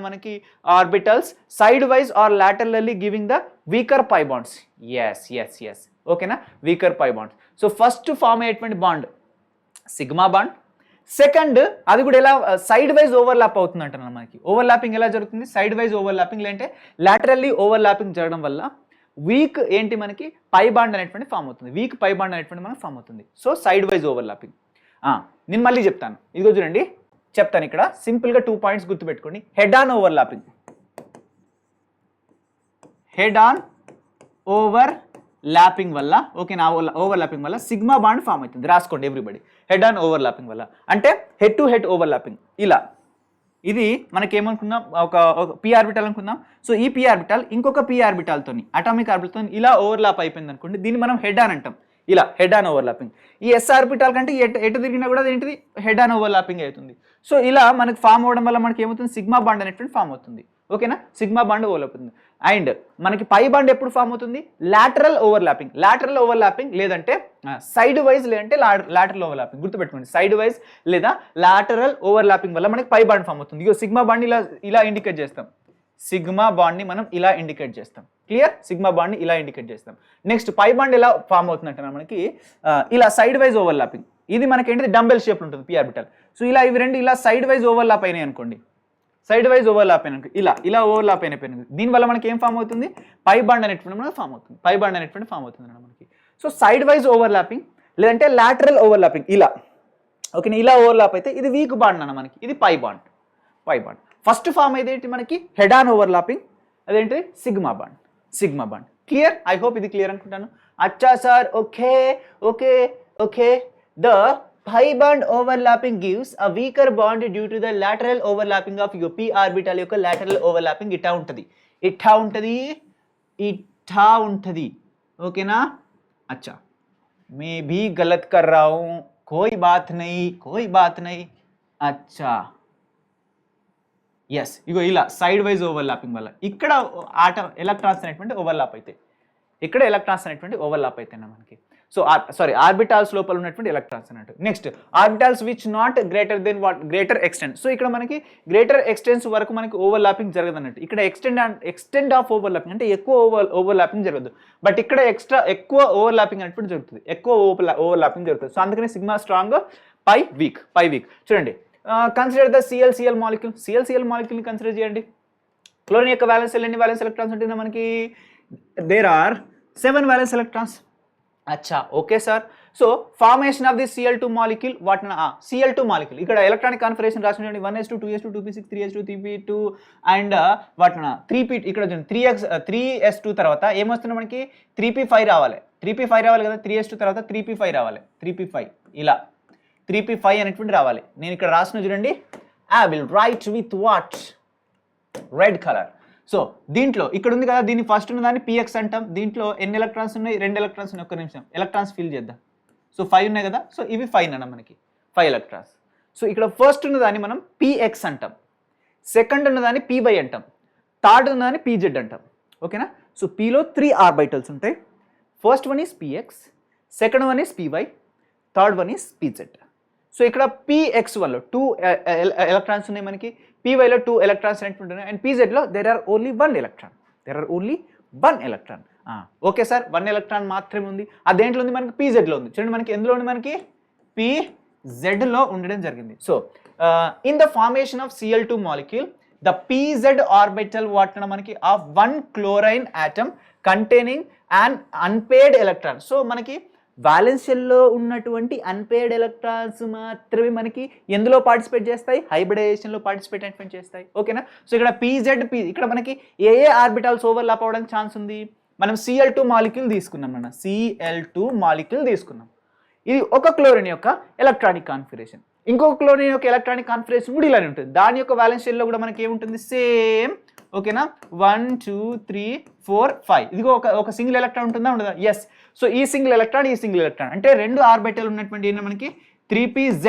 మనకి orbitals sidewise or laterally giving the weaker pi bonds. yes ఓకేనా, weaker pi bonds. So first form అయ్యేటువంటి bond sigma bond. Second అది కూడా ఎలా side wise overlap అవుతుంది అంటున్నాను. మనకి ఓవర్లాపింగ్ ఎలా జరుగుతుంది, సైడ్ వైజ్ ఓవర్లాపింగ్, లేదంటే లాటరల్లీ ఓవర్లాపింగ్ జరగడం వల్ల వీక్ ఏంటి మనకి పై బాండ్ అనేటువంటి ఫామ్ అవుతుంది, వీక్ పై బాండ్ అనేటువంటి మనకి ఫామ్ అవుతుంది. So side wise overlapping. నేను మళ్ళీ చెప్తాను, ఇదిగో చూడండి చెప్తాను. ఇక్కడ సింపుల్గా 2 పాయింట్స్ గుర్తుపెట్టుకోండి. హెడ్ ఆన్ ఓవర్లాపింగ్ వల్ల, ఓకేనా, ఓవర్లాపింగ్ వల్ల సిగ్మా బాండ్ ఫామ్ అవుతుంది. రాసుకోండి ఎవ్రీబడి, హెడ్ ఆన్ ఓవర్లాపింగ్ వల్ల అంటే హెడ్ టు హెడ్ ఓవర్లాపింగ్. ఇలా ఇది మనకి ఏమనుకుందాం, ఒక p ఆర్బిటాల్ అనుకుందాం. సో ఈ p ఆర్బిటాల్ ఇంకొక p ఆర్బిటాల్తోని, అటామిక్ ఆర్బిటాల్తో ఇలా ఓవర్లాప్ అయిపోయింది అనుకోండి, దీన్ని మనం హెడ్ ఆన్ అంటాం. ఇలా హెడ్ ఆన్ ఓవర్లాపింగ్. ఈ s ఆర్బిటాల్ కంటే ఎటు తిరిగినా కూడా ఏంటిది, హెడ్ ఆన్ ఓవర్లాపింగ్ అవుతుంది. సో ఇలా మనకి ఫామ్ అవడం వల్ల మనకి ఏమవుతుంది, సిగ్మా బాండ్ అనేటువంటి ఫామ్ అవుతుంది. ఓకేనా, సిగ్మా బాండ్ ఓవర్లాప్ అవుతుంది. అండ్ మనకి పై బాండ్ ఎప్పుడు ఫామ్ అవుతుంది, లాటరల్ ఓవర్లాపింగ్ లేదంటే సైడ్ వైజ్, లేదంటే లాటరల్ ఓవర్లాపింగ్. గుర్తుపెట్టుకోండి, సైడ్ వైజ్ లేదా లాటరల్ ఓవర్లాపింగ్ వల్ల మనకి పై బాండ్ ఫామ్ అవుతుంది. ఇగో సిగ్మా బాండ్ ఇలా ఇండికేట్ చేస్తాం, సిగ్మా బాండ్ ని మనం ఇలా ఇండికేట్ చేస్తాం. క్లియర్, సిగ్మా బాండ్ ని ఇలా ఇండికేట్ చేస్తాం. నెక్స్ట్ పై బాండ్ ఎలా ఫామ్ అవుతుంది అంటే మనకి ఇలా సైడ్ వైజ్ ఓవర్లాపింగ్. ఇది మనకి ఏంటిది, డంబెల్ షేప్ ఉంటుంది p ఆర్బిటల్. సో ఇలా ఇవి రెండు ఇలా సైడ్ వైజ్ ఓవర్లాప్ అయినాయి అనుకోండి, సైడ్ వైజ్ ఓవర్లాప్ అయినాక ఇలా ఓవర్లాప్ అయిపోయింది. దీనివల్ల మనకి ఏం ఫామ్ అవుతుంది, పై బాండ్ అనేటువంటి మనకి ఫామ్ అవుతుంది, మనకి. సో సైడ్ వైజ్ ఓవర్లాపింగ్ లేదంటే లాటరల్ ఓవర్లాపింగ్ ఇలా, ఓకే, ఇలా ఓవర్లాప్ అయితే ఇది వీక్ బాండ్ అన్న, మనకి ఇది పై బాండ్. ఫస్ట్ ఫామ్ ఏదేంటి మనకి హెడ్ ఆన్ ఓవర్లాపింగ్, అదేంటి sigma bond. Clear, I hope ఇది క్లియర్ అనుకుంటాను. అచ్చా sir, okay. The pi bond overlapping gives a weaker bond due to the lateral overlapping of your p orbital యొక్క lateral overlapping ఇట్టా ఉంటది. ఓకేనా, अच्छा मैं भी गलत कर रहा हूं, कोई बात नहीं. अच्छा yes, ఇగో ఇలా సైడ్ వైజ్ ఓవర్లాపింగ్ వల్ల ఇక్కడ ఎలక్ట్రాన్స్ అనేటువంటి ఓవర్లాప్ అయితే మనకి. సో సారీ, ఆర్బిటాల్స్ లోపల ఉన్నటువంటి ఎలక్ట్రాన్స్ అన్నట్టు. Next orbitals which not greater extent. So ఇక్కడ మనకి గ్రేటర్ ఎక్స్టెన్స్ వరకు మనకి ఓవర్లాపింగ్ జరగదు అన్నట్టు. ఇక్కడ ఎక్స్టెండ్ ఆఫ్ ఓవర్లాపింగ్ అంటే ఎక్కువ ఓవర్లాపింగ్ జరగదు. బట్ ఇక్కడ ఎక్కువ ఓవర్లాపింగ్ అనేటువంటి జరుగుతుంది, ఓవర్లాపింగ్ జరుగుతుంది. సో అందుకని సిగ్మా స్ట్రాంగ్, పై వీక్. చూడండి, కన్సిడర్ ద సిఎల్ మాలిక్యూల్ ని కన్సిడర్ చేయండి. క్లోరిన్ యొక్క వ్యాలెన్స్ ఎన్ని వ్యాలెన్స్ ఎలక్ట్రాన్స్ ఉంటుందో మనకి, దేర్ ఆర్ 7 వ్యాలెన్స్ ఎలక్ట్రాన్స్. अच्छा okay sir. So formation of the Cl2 molecule Cl2 molecule ఇక్కడ ఎలక్ట్రానిక్ కాన్ఫిగరేషన్ రాసినటువంటి 1s2 2s2 2p6 3s2 3p2 and 3p ఇక్కడ 3s2 తర్వాత ఏమొస్తుంది మనకి 3p5 రావాలి కదా, 3s2 తర్వాత 3p5 రావాలి, 3p5 ఇలా 3p5 అనేటువంటి రావాలి. నేను ఇక్కడ రాసిన చూడండి, I will write with what, red colour. So దీంట్లో ఇక్కడ ఉంది కదా, దీన్ని ఫస్ట్ ఉన్న దాన్ని px అంటాం. దీంట్లో ఎన్ని ఎలక్ట్రాన్స్ ఉన్నాయి, 2 ఎలక్ట్రాన్స్ ఉన్నాయి. ఒక్క నిమిషం, ఎలక్ట్రాన్స్ ఫిల్ చేద్దాం. సో 5 ఉన్నాయి కదా, సో ఇవి 5 అన్న మనకి 5 ఎలక్ట్రాన్స్. సో ఇక్కడ ఫస్ట్ ఉన్నదాన్ని మనం px అంటాం, సెకండ్ ఉన్నదాన్ని py అంటాం, థర్డ్ ఉన్నదాన్ని pz అంటాం. ఓకేనా? సో pలో 3 ఆర్బిటల్స్ ఉంటాయి. First one is px, second one is py, third one is pz. So ఇక్కడ px1లో 2 ఎలక్ట్రాన్స్ ఉన్నాయి మనకి, pyలో 2 ఎలక్ట్రాన్స్ ఉన్నాయి, అండ్ pzలో there are only 1 electron. Okay sir, 1 electron మాత్రమే ఉంది. అదేంట్లో ఉంది మనకి? pzలో ఉంది. చూడండి మనకి ఎందులో ఉంది? మనకి pzలో ఉండడం జరిగింది. So in the formation of Cl2 molecule the pz orbital వాటిన మనకి of 1 chlorine atom containing and unpaired electron. So మనకి వాలెన్స్ షెల్లో ఉన్నటువంటి అన్పేర్డ్ ఎలక్ట్రాన్స్ మాత్రమే మనకి ఎందులో పార్టిసిపేట్ చేస్తాయి? హైబ్రిడైజేషన్లో పార్టిసిపేట్ చేస్తాయి. ఓకేనా? సో ఇక్కడ ఇక్కడ మనకి ఏ ఆర్బిటాల్స్ ఓవర్లాప్ అవ్వడానికి ఛాన్స్ ఉంది? మనం Cl2 మాలిక్యూల్ తీసుకున్నాం అన్న, Cl2 మాలిక్యూల్ తీసుకున్నాం. ఇది ఒక క్లోరిన్ యొక్క ఎలక్ట్రానిక్ కాన్ఫిగరేషన్, ఇంకొక క్లోరిన్ యొక్క ఎలక్ట్రానిక్ కాన్ఫిగరేషన్ కూడా ఇలానే ఉంటుంది. దాని యొక్క వాలెన్స్ షెల్లో కూడా మనకి ఏముంటుంది? సేమ్. ఓకేనా? 1 2 3 4 5 ఇదిగో ఒక సింగిల్ ఎలక్ట్రాన్ ఉంటుందా ఉండదా? ఎస్. సో ఈ సింగిల్ ఎలక్ట్రాన్ అంటే 2 ఆర్బిటల్ ఉన్నటువంటి ఏంటంటే మనకి 3pz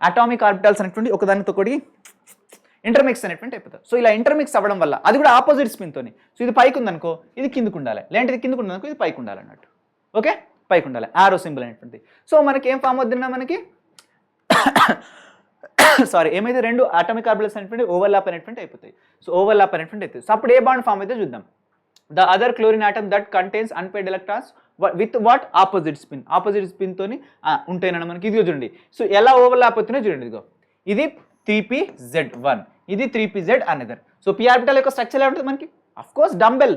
అటామిక్ ఆర్బిటల్స్ అనేటువంటి ఒకదానితో ఒకటి ఇంటర్మిక్స్ అనేటువంటి అయిపోతుంది. సో ఇలా ఇంటర్మిక్స్ అవ్వడం వల్ల అది కూడా ఆపోజిట్ స్పిన్తోని. సో ఇది పైకి ఉందనుకో ఇది కిందకు ఉండాలి, లేదంటే ఇది కిందకు ఉందనుకో ఇది పైకి ఉండాలి అన్నట్టు. ఓకే? పైకి ఉండాలి, ఆరో సింబల్ అనేటువంటి. సో మనకి ఏం ఫామ్ అవుతుందా? మనకి సారీ ఏమైతే 2 అటామిక్ ఆర్బిటల్స్ అనేటువంటి ఓవర్లాప్ అనేటువంటి అయిపోతాయి. సో ఓవర్లాప్ అనేటువంటి అవుతుంది. సో అప్పుడు ఏ బాండ్ ఫామ్ అయితే చూద్దాం. The other chlorine atom that contains unpaired electrons with what? Opposite spin తోని ఉంటాయన్న మనకి. ఇదిగో చూడండి. సో ఎలా ఓవర్లాప్ అవుతున్నాయో చూడండి. ఇదిగో ఇది 3pz1, ఇది 3pz another. So p orbital యొక్క స్ట్రక్చర్ ఎలా ఉంటుంది మనకి? అఫ్ కోర్స్ డంబెల్,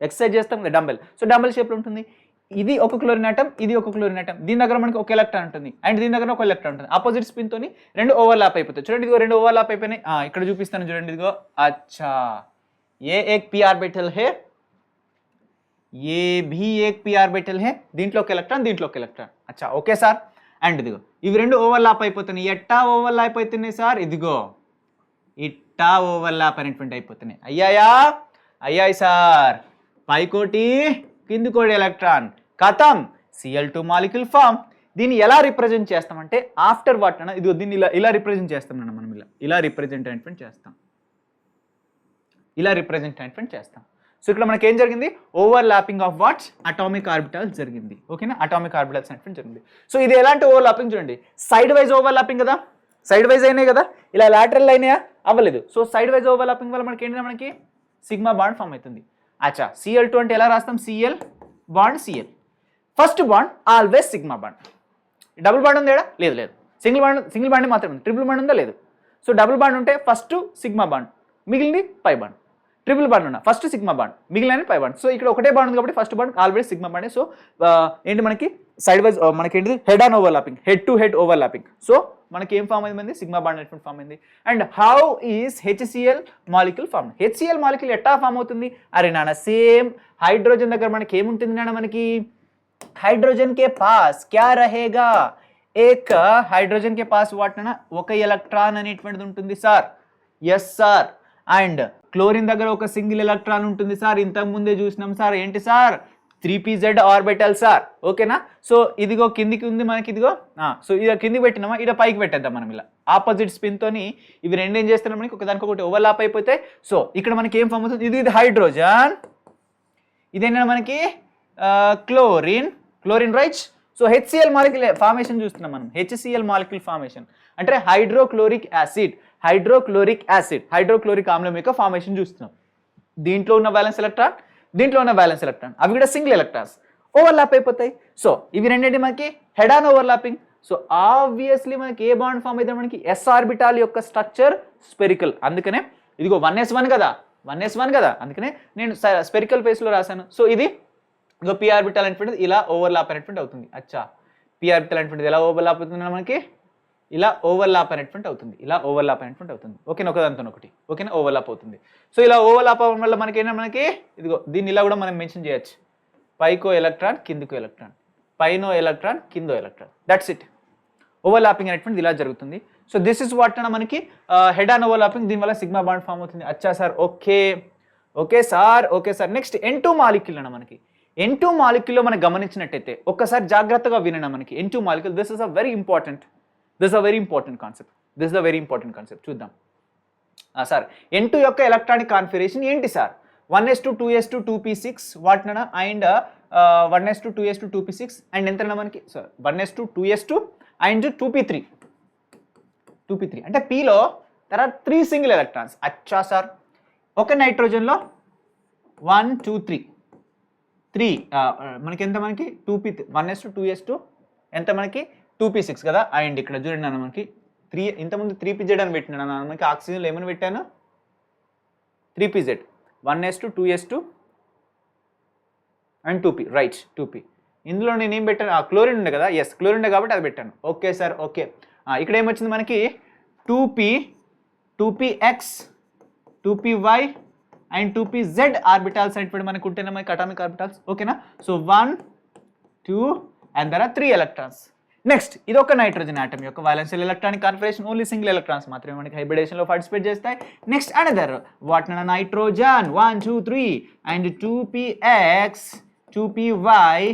ఎక్సర్సైజ్ చేస్తాం కదా డంబెల్. సో డంబెల్ షేప్లో ఉంటుంది. ఇది ఒక క్లోరిన్ ఆటమ్, ఇది ఒక క్లోరిన్ ఆటమ్. దీని దగ్గర మనకి ఒక ఎలక్ట్రాన్ ఉంటుంది, అండ్ దీని దగ్గర ఒక ఎలక్ట్రాన్ ఉంటుంది. ఆపోజిట్ స్పిన్ తోని 2 ఓవర్లాప్ అయిపోతాయి. చూడండి ఇదిగో 2 ఓవర్లాప్ అయిపోయినాయి. ఇక్కడ చూపిస్తాను చూడండి. ఇదిగో అచ్చా ये एक p ఆర్బిటల్ है, ये भी एक p ఆర్బిటల్ है. దీంట్లో ఒక ఎలక్ట్రాన్, దీంట్లో ఒక ఎలక్ట్రాన్. అచ్చా ఓకే సార్. అండ్ ఇదిగో ఇవి 2 ఓవర్లాప్ అయిపోతున్నాయి. ఎట్టా ఓవర్లాప్ అయిపోతున్నాయి సార్? ఇదిగో ఇట్టా ఓవర్లాప్ అనేటువంటి అయిపోతున్నాయి. అయ్యాయి సార్. పైకోటి కిందికోటి ఎలక్ట్రాన్ కథం, Cl2 మాలిక్యూల్ ఫామ్. దీన్ని ఎలా రిప్రజెంట్ చేస్తామంటే ఆఫ్టర్ వాట్ అన్న, ఇదిగో దీన్ని ఇలా రిప్రజెంట్ చేస్తాం అన్న మనం. ఇలా రిప్రజెంట్ చేస్తాం. సో ఇక్కడ మనకి ఏం జరిగింది? Overlapping of what's? Atomic orbitals జరిగింది. ఓకేనా? అటామిక్ ఆర్బిటల్స్ అనేటువంటి జరిగింది. సో ఇది ఎలాంటి ఓవర్లాపింగ్ చూడండి. సైడ్ వైజ్ ఓవర్లాపింగ్ కదా, సైడ్ వైజ్ అయినాయి కదా, ఇలా లాటరల్ అయినాయా? అవ్వలేదు. సో సైడ్ వైజ్ ఓవర్లాపింగ్ వల్ల మనకి ఏంటంటే మనకి సిగ్మా బాండ్ ఫామ్ అవుతుంది. అచ్చా Cl2 అంటే ఎలా రాస్తాం? Cl bond Cl. First bond always sigma bond. Double bond ఉందా? లేదు. సింగిల్ బాండ్ మాత్రమే ఉంది. ట్రిపుల్ బాండ్ ఉందా? లేదు. సో డబుల్ బాండ్ ఉంటే ఫస్ట్ సిగ్మా బాండ్, మిగిలింది పై బాండ్. ట్రిపుల్ బాండ్ ఉన్న ఫస్ట్ సిగ్మా బాండ్, మిగిలిన పై బాండ్. సో ఇక్కడ ఒకటే బాండ్ ఉంది కాబట్టి first bond always sigma bond. So ఏంటి మనకి సైడ్ వైజ్ మనకి ఏంటిది? Head on overlapping, head to head overlapping. So మనకి ఏం ఫామ్ అయింది? సిగ్మా బాండ్ అనేటువంటి ఫామ్ అయింది. And how is HCl molecule form? HCl molecule ఎట్టా ఫామ్ అవుతుంది? అరే నాన్న సేమ్ హైడ్రోజన్ దగ్గర మనకి ఏముంటుంది నాన్న? మనకి हाइड्रोजन के पास क्या रहेगा? एक हाइड्रोजन के पास వాటిన ఒక ఎలక్ట్రాన్ అనేటువంటిది ఉంటుంది sir. Yes sir. And chlorine దగ్గర ఒక సింగిల్ ఎలక్ట్రాన్ ఉంటుంది సార్. ఇంతకు ముందే చూసినాం సార్. ఏంటి సార్? 3pz orbital sir. ఓకేనా? సో ఇదిగో కిందికి ఉంది మనకి. ఇదిగో సో ఇది కిందికి పెట్టినామా, ఇడ పైకి పెట్టేద్దాం మనం. ఇలా ఆపోజిట్ స్పిన్ తోని ఇవి రెండు ఏం చేస్తున్నాం మనకి? ఒకదానికొకటి ఓవర్లాప్ అయిపోతాయి. సో ఇక్కడ మనకి ఏం ఫామ్ అవుతుంది? ఇది హైడ్రోజన్, ఇదేనా మనకి chlorine right. So HCl molecule formation చూస్తున్నాం మనం. HCl మాలిక్యూల్ ఫార్మేషన్ అంటే హైడ్రోక్లోరిక్ ఆమ్లం యొక్క ఫార్మేషన్ చూస్తున్నాం. దీంట్లో ఉన్న బ్యాలెన్స్ ఎలక్ట్రాన్, దీంట్లో ఉన్న బ్యాలెన్స్ ఎలక్ట్రాన్, అవి కూడా సింగిల్ ఎలక్ట్రాన్స్ ఓవర్లాప్ అయిపోతాయి. సో ఇవి రెండింటి మనకి head on overlapping. So obviously మనకి ఏ బాండ్ ఫామ్ అయితే మనకి S ఆర్బిటాల్ యొక్క స్ట్రక్చర్ స్పెరికల్. అందుకనే ఇదిగో 1s1 కదా, అందుకనే నేను స్పెరికల్ ఫేస్లో రాశాను. సో ఇది ఇంకో p ఆర్బిటల్ అనేటువంటిది ఇలా ఓవర్లాప్ అనేటువంటి అవుతుంది. అచ్చా p ఆర్బిటల్ అనేటువంటిది ఎలా ఓవర్లాప్ అవుతుంది మనకి? ఇలా ఓవర్లాప్ అనేటువంటి అవుతుంది. ఓకేనా? ఒకదాంతో ఒకటి. ఓకేనా? ఓవర్లాప్ అవుతుంది. సో ఇలా ఓవర్లాప్ అవ్వడం వల్ల మనకి ఏంటంటే మనకి ఇదిగో దీన్ని ఇలా కూడా మనం మెన్షన్ చేయొచ్చు. పైకో ఎలక్ట్రాన్, కిందికో ఎలక్ట్రాన్, పైనో ఎలక్ట్రాన్, కిందో ఎలక్ట్రాన్. That's it. ఓవర్లాపింగ్ అనేటువంటిది ఇలా జరుగుతుంది. సో దిస్ ఇస్ వాట్ అన్న మనకి హెడ్ ఆన్ ఓవర్లాపింగ్. దీనివల్ల సిగ్మా బాండ్ ఫామ్ అవుతుంది. అచ్చా sir. Okay sir. Next N2 molecule అన్న మనకి. N2 మాలిక్యూల్లో మనం గమనించినట్టయితే ఒక్కసారి జాగ్రత్తగా వినండి మనకి N2 molecule this is a very important concept చూద్దాం. సార్ N2 యొక్క ఎలక్ట్రానిక్ కాన్ఫిగరేషన్ ఏంటి సార్? 1s2 2s2 2p6 వాటిన and 1s2 2s2 2p6 and ఎంతైనా మనకి sir 1s2 2s2 and 2p3 అంటే Pలో there are 3 సింగిల్ ఎలక్ట్రాన్స్. అచ్చా సార్, ఒక నైట్రోజన్లో 1 2 3 మనకి ఎంత మనకి 2p 1s2 2s2 ఎంత మనకి 2p6 కదా. అండ్ ఇక్కడ చూడండి అన్న మనకి 3 ఇంతకుముందు 3pz అని పెట్టినాను మనకి ఆక్సిజన్లో ఏమని పెట్టాను 3pz 1s2 2s2 and 2p right 2p. ఇందులో నేను ఏం పెట్టాను క్లోరిన్ ఉండే కదా, ఎస్ క్లోరిన్ ఉండే కాబట్టి అది పెట్టాను. Okay sir okay. ఇక్కడ ఏమొచ్చింది మనకి 2p 2px 2py and 2pz orbitals అనేటువంటి మనకు ఉంటేనే మనకి అటామిక్ ఆర్బిటాల్స్. ఓకేనా? So 1 2 and there are 3 electrons. Next ఇది ఒక నైట్రోజన్ ఆటమ్ యొక్క వాలెన్షియల్ electronic configuration only single electrons మాత్రమే మనకి హైబ్రిడేషన్లో పార్టిసిపేట్ చేస్తాయి. నెక్స్ట్ అనదర్ వాటిన nitrogen 1 2 3 and 2px 2py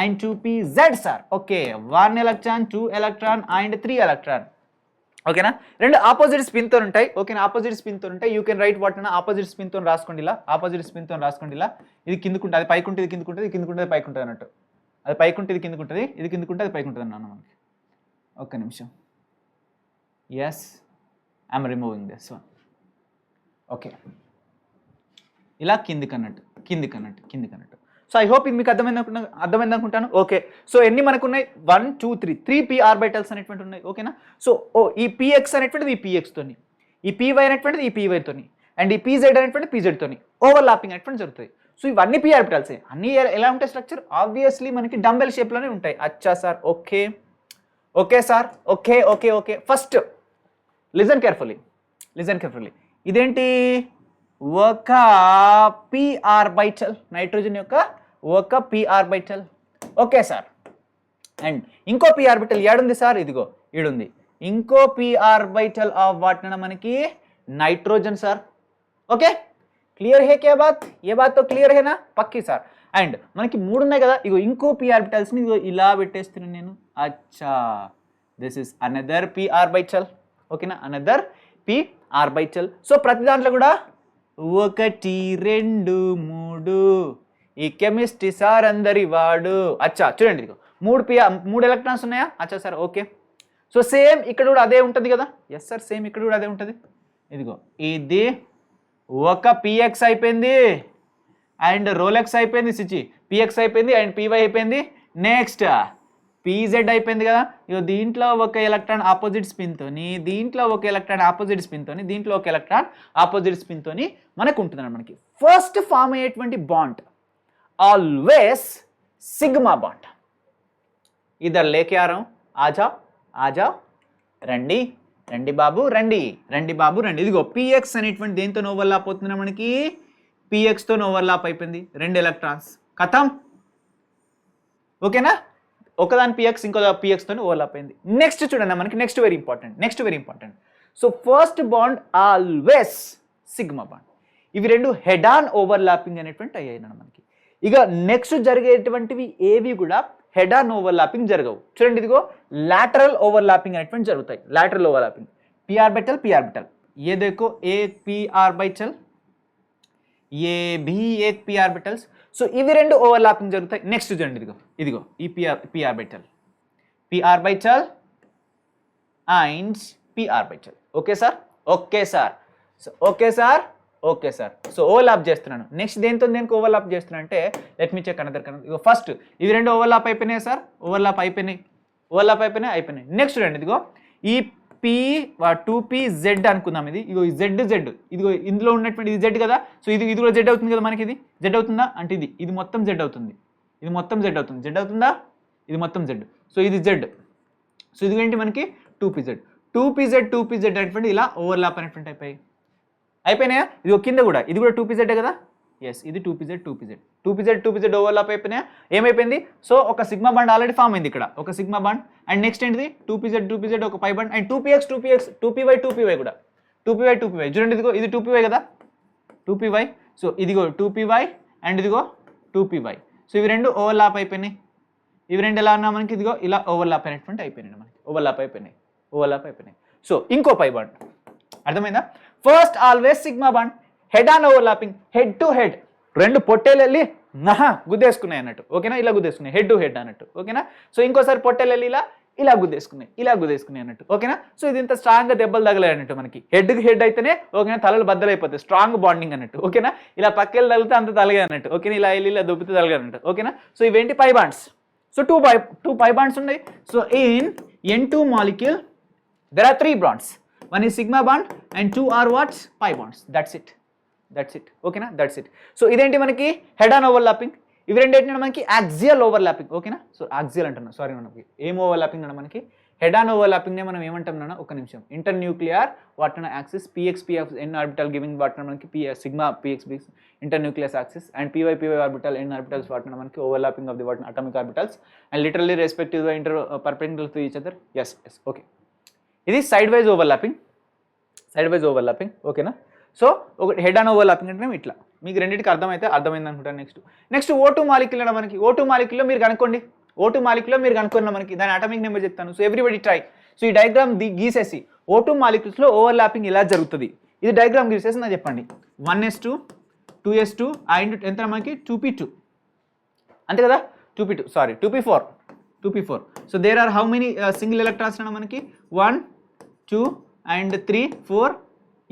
and 2pz sir. Okay 1 electron 2 electron and 3 electron. ఓకేనా? రెండు ఆపోజిట్ స్పిన్తో ఉంటాయి. ఓకేనా? ఆపోజిట్ స్పిన్తో ఉంటాయి. యూ కెన్ రైట్ వాటిన ఆపోజిట్ స్పిన్తో రాసుకోండి ఇలా, ఆపోజిట్ స్పిన్తో రాసుకోండి ఇలా. ఇది కిందకుంటుంది, అది పైకి ఉంటుంది, ఇది కిందకుంటుంది, ఇది కిందకుంటుంది, పైకి ఉంటుంది అన్నట్టు. అది పైకి ఉంటుంది, ఇది కిందకుంటుంది, ఇది కిందకుంటుంది, అది పైకి ఉంటుంది అన్నాను మనకి. ఒక్క నిమిషం. Yes I'm removing this one. Okay ఇలా కిందికి అన్నట్టు. సో ఐ హోప్ ఇది మీకు అర్థమైంది అనుకుంటాను. ఓకే సో ఎన్ని మనకు ఉన్నాయి 1 2 3 p ఆర్బిటల్స్ అనేటువంటి ఉన్నాయి. ఓకేనా? సో ఈ px అనేటువంటిది ఈ px తోని, ఈ py అనేటువంటిది ఈ py తోని అండ్ ఈ pz అనేటువంటి pz తోని ఓవర్లాపింగ్ అనేటువంటి జరుగుతుంది. సో ఇవన్నీ p ఆర్బిటల్సే. అన్ని ఎలా ఉంటాయి స్ట్రక్చర్? ఆబ్వియస్లీ మనకి డంబెల్ షేప్లోనే ఉంటాయి. అచ్చా sir okay sir okay. First listen carefully. ఇదేంటి? ఒక p ఆర్బిటల్, నైట్రోజన్ యొక్క ఒక p orbital. Okay sir. And ఇంకో p ఆర్బిటల్ ఏడుంది సార్? ఇదిగో ఈడుంది. ఇంకో p ఆర్బిటల్ ఆఫ్ వాటిన మనకి नाइट्रोजन सर. ఓకే క్లియర్ హే క్యా బాత్? ఏ బాత్ తో క్లియర్ హేనా? పక్కి సార్. అండ్ మనకి మూడు ఉన్నాయి కదా, ఇగో ఇంకో p ఆర్బిటల్స్ ని ఇగో ఇలా పెట్టేస్తున్నాను నేను. అచ్చా this is another p orbital. ఓకేనా, అనదర్ p ఆర్బిటల్. సో ప్రతి దాంట్లో కూడా 1 2 3 ఈ కెమిస్ట్రీ సార్ అందరి వాడు. అచ్చా చూడండి ఇదిగో మూడు ఎలక్ట్రాన్స్ ఉన్నాయా? అచ్చా సార్ ఓకే. సో సేమ్ ఇక్కడ కూడా అదే ఉంటుంది కదా? ఎస్ సార్ సేమ్ ఇక్కడ కూడా అదే ఉంటుంది. ఇదిగో ఇది ఒక పిఎక్స్ అయిపోయింది అండ్ రోలెక్స్ అయిపోయింది, సిచి పిఎక్స్ అయిపోయింది అండ్ పివై అయిపోయింది. నెక్స్ట్ పీజెడ్ అయిపోయింది కదా. ఇగో దీంట్లో ఒక ఎలక్ట్రాన్ ఆపోజిట్ స్పిన్తోని, దీంట్లో ఒక ఎలక్ట్రాన్ ఆపోజిట్ స్పిన్తోని, దీంట్లో ఒక ఎలక్ట్రాన్ ఆపోజిట్ స్పిన్తోని మనకు ఉంటుందన్నమాట. మనకి ఫస్ట్ ఫామ్ అయ్యేటువంటి బాండ్ ఆల్వేస్ సిగ్మా బాండ్. ఇద్దరు లేకే ఆ రహా, ఆజా ఆజా, రండి రండి బాబు రండి, రండి బాబు రండి. ఇదిగో పిఎక్స్ అనేటువంటి దేంతో ఓవర్లాప్ అవుతుంది మనకి? పిఎక్స్తో ఓవర్లాప్ అయిపోయింది, 2 ఎలక్ట్రాన్స్ కథం. ఓకేనా, ఒకదాని పిఎక్స్ ఇంకో పిఎక్స్తో ఓవర్లాప్ అయింది. నెక్స్ట్ చూడండి మనకి next very important. So first bond always sigma bond. ఇవి రెండు హెడ్ ఆన్ ఓవర్లాపింగ్ అనేటువంటి అయ్యాయి మనకి. ఇక నెక్స్ట్ జరిగేటువంటివి ఏవి కూడా హెడ్ ఆన్ ఓవర్లాపింగ్ జరగవు. చూడండి ఇదిగో లాటరల్ ఓవర్లాపింగ్ అనేటువంటి జరుగుతాయి. లాటరల్ ఓవర్లాపింగ్ పి ఆర్బిటల్ ये देखो एक पी ఆర్బిటల్, ये भी एक पी ఆర్బిటల్స్. సో ఇవి రెండు ఓవర్లాపింగ్ జరుగుతాయి. నెక్స్ట్ చూడండి ఇదిగో ఈ P orbital and P orbital. Okay sir okay sir. So overlap చేస్తున్నాను. నెక్స్ట్ దేనికి ఓవర్లాప్ చేస్తున్నాను అంటే లెట్ మీ చెక్ అనదర్. ఇగో ఫస్ట్ ఇవి రెండు ఓవర్లాప్ అయిపోయినాయి సార్, ఓవర్లాప్ అయిపోయినాయి. నెక్స్ట్ చూడండి ఇదిగో ఈ P2PZ అనుకుందాం. ఇదిగో ఈ Z ఇదిగో ఇందులో ఉన్నటువంటి ఇది Z కదా. సో ఇది కూడా Z అవుతుంది కదా మనకి. ఇది Z అవుతుందా అంటే ఇది మొత్తం Z అవుతుంది, ఇది మొత్తం Z అవుతుంది. Z అవుతుందా? ఇది మొత్తం Z. సో ఇది Z. సో ఇది ఏంటి మనకి 2PZ అనేటువంటి ఇలా ఓవర్లాప్ అనేటువంటి అయిపోయినాయా? ఇది కింద కూడా ఇది కూడా 2PZ కదా. ఎస్ ఇది 2PZ ఓవర్లాప్ అయిపోయినాయా? ఏమైపోయింది? సో ఒక సిగ్మా బాండ్ ఆల్రెడీ ఫామ్ అయింది ఇక్కడ, ఒక సిగ్మా బాండ్. అండ్ నెక్స్ట్ ఏంటిది 2PZ ఒక పై బాండ్ అండ్ 2PX 2PY కూడా 2PY. చూడండి ఇదిగో ఇది 2PY కదా, 2PY. సో ఇదిగో 2PY అండ్ ఇదిగో 2PY. సో ఇవి రెండు ఓవర్లాప్ అయిపోయినాయి. ఇవి రెండు ఎలా ఉన్నా మనకి ఇదిగో ఇలా ఓవర్లాప్ అయినటువంటి అయిపోయినాయి, మనకి ఓవర్లాప్ అయిపోయినాయి. సో ఇంకో పై బాండ్ అర్థమైందా? First always sigma bond, head on overlapping, head to head, రెండు పొట్టేలు వెళ్ళి గుద్దేసుకున్నాయి అన్నట్టు, ఓకేనా? ఇలా గుద్దేసుకున్నాయి, హెడ్ టు హెడ్ అన్నట్టు, ఓకేనా? సో ఇంకోసారి పొట్టేలు వెళ్ళి ఇలా గుద్దేసుకున్నాయి అన్నట్టు, ఓకేనా? సో ఇది ఇంత స్ట్రాంగ్గా దెబ్బలు తగలాయి అన్నట్టు, మనకి హెడ్కి హెడ్ అయితేనే ఓకేనా తలలు బద్దలైపోతాయి, స్ట్రాంగ్ బాండింగ్ అన్నట్టు, ఓకేనా? ఇలా పక్కెళ్ళి తగిలితే అంత తలగా అన్నట్టు, ఓకేనా? ఇలా వెళ్ళి ఇలా దుబ్బితే తలగా అన్నట్టు, ఓకేనా? సో ఇవేంటి pi bonds. So two pi bonds ఉన్నాయి. So in N2 molecule there are 3 bonds. One is sigma bond and 2 are what? Pi bonds. That's it. ఓకేనా? That's it. సో ఇదేంటి మనకి హెడ్ ఆన్ ఓవర్లాపింగ్, ఇవి రెండు ఏంటంటే మనకి axial overlapping, ఓకేనా? So axial అంటున్నా, సారీ మనకి ఏం ఓవర్లాపింగ్ అన్న మనకి హెడ్ ఆన్ ఓవర్లాపింగ్నే మనం ఏమంటాం నాన్న, ఒక నిమిషం, ఇంటర్ న్యూక్లియర్ వాటర్ axis PXP of n orbital giving వాటర్ మనకి sigma PXP inter nucleus axis and PY orbital n orbitals వాటర్ మనకి ఓవర్లాపింగ్ ఆఫ్ ది వాటర్ atomic orbitals and literally respective inter perpendicular to each other. Yes okay, ఇది side wise overlapping, ఓకేనా? So ఒకటి head on overlapping అంటే ఇట్లా, మీకు రెండింటికి అర్థమైంది అనుకుంటాను. నెక్స్ట్ O2 మాలిక్యూల్ అంటే మనకి O2 మాలిక్యూల్లో మీరు కనుక్కోండి, మనకి దాని అటామిక్ నెంబర్ చెప్తాను. So everybody try. సో ఈ డయాగ్రామ్ గీసేసి O2 మాలిక్యూల్స్లో ఓవర్లాపింగ్ ఇలా జరుగుతుంది, ఇది డయాగ్రామ్ గీసేసి నాకు చెప్పండి. 1s2 2s2 అండ్ ఎంత మనకి 2p2 అంతే కదా, 2p4. So there are how many single electrons అన్న మనకి 1 2 and 3 4,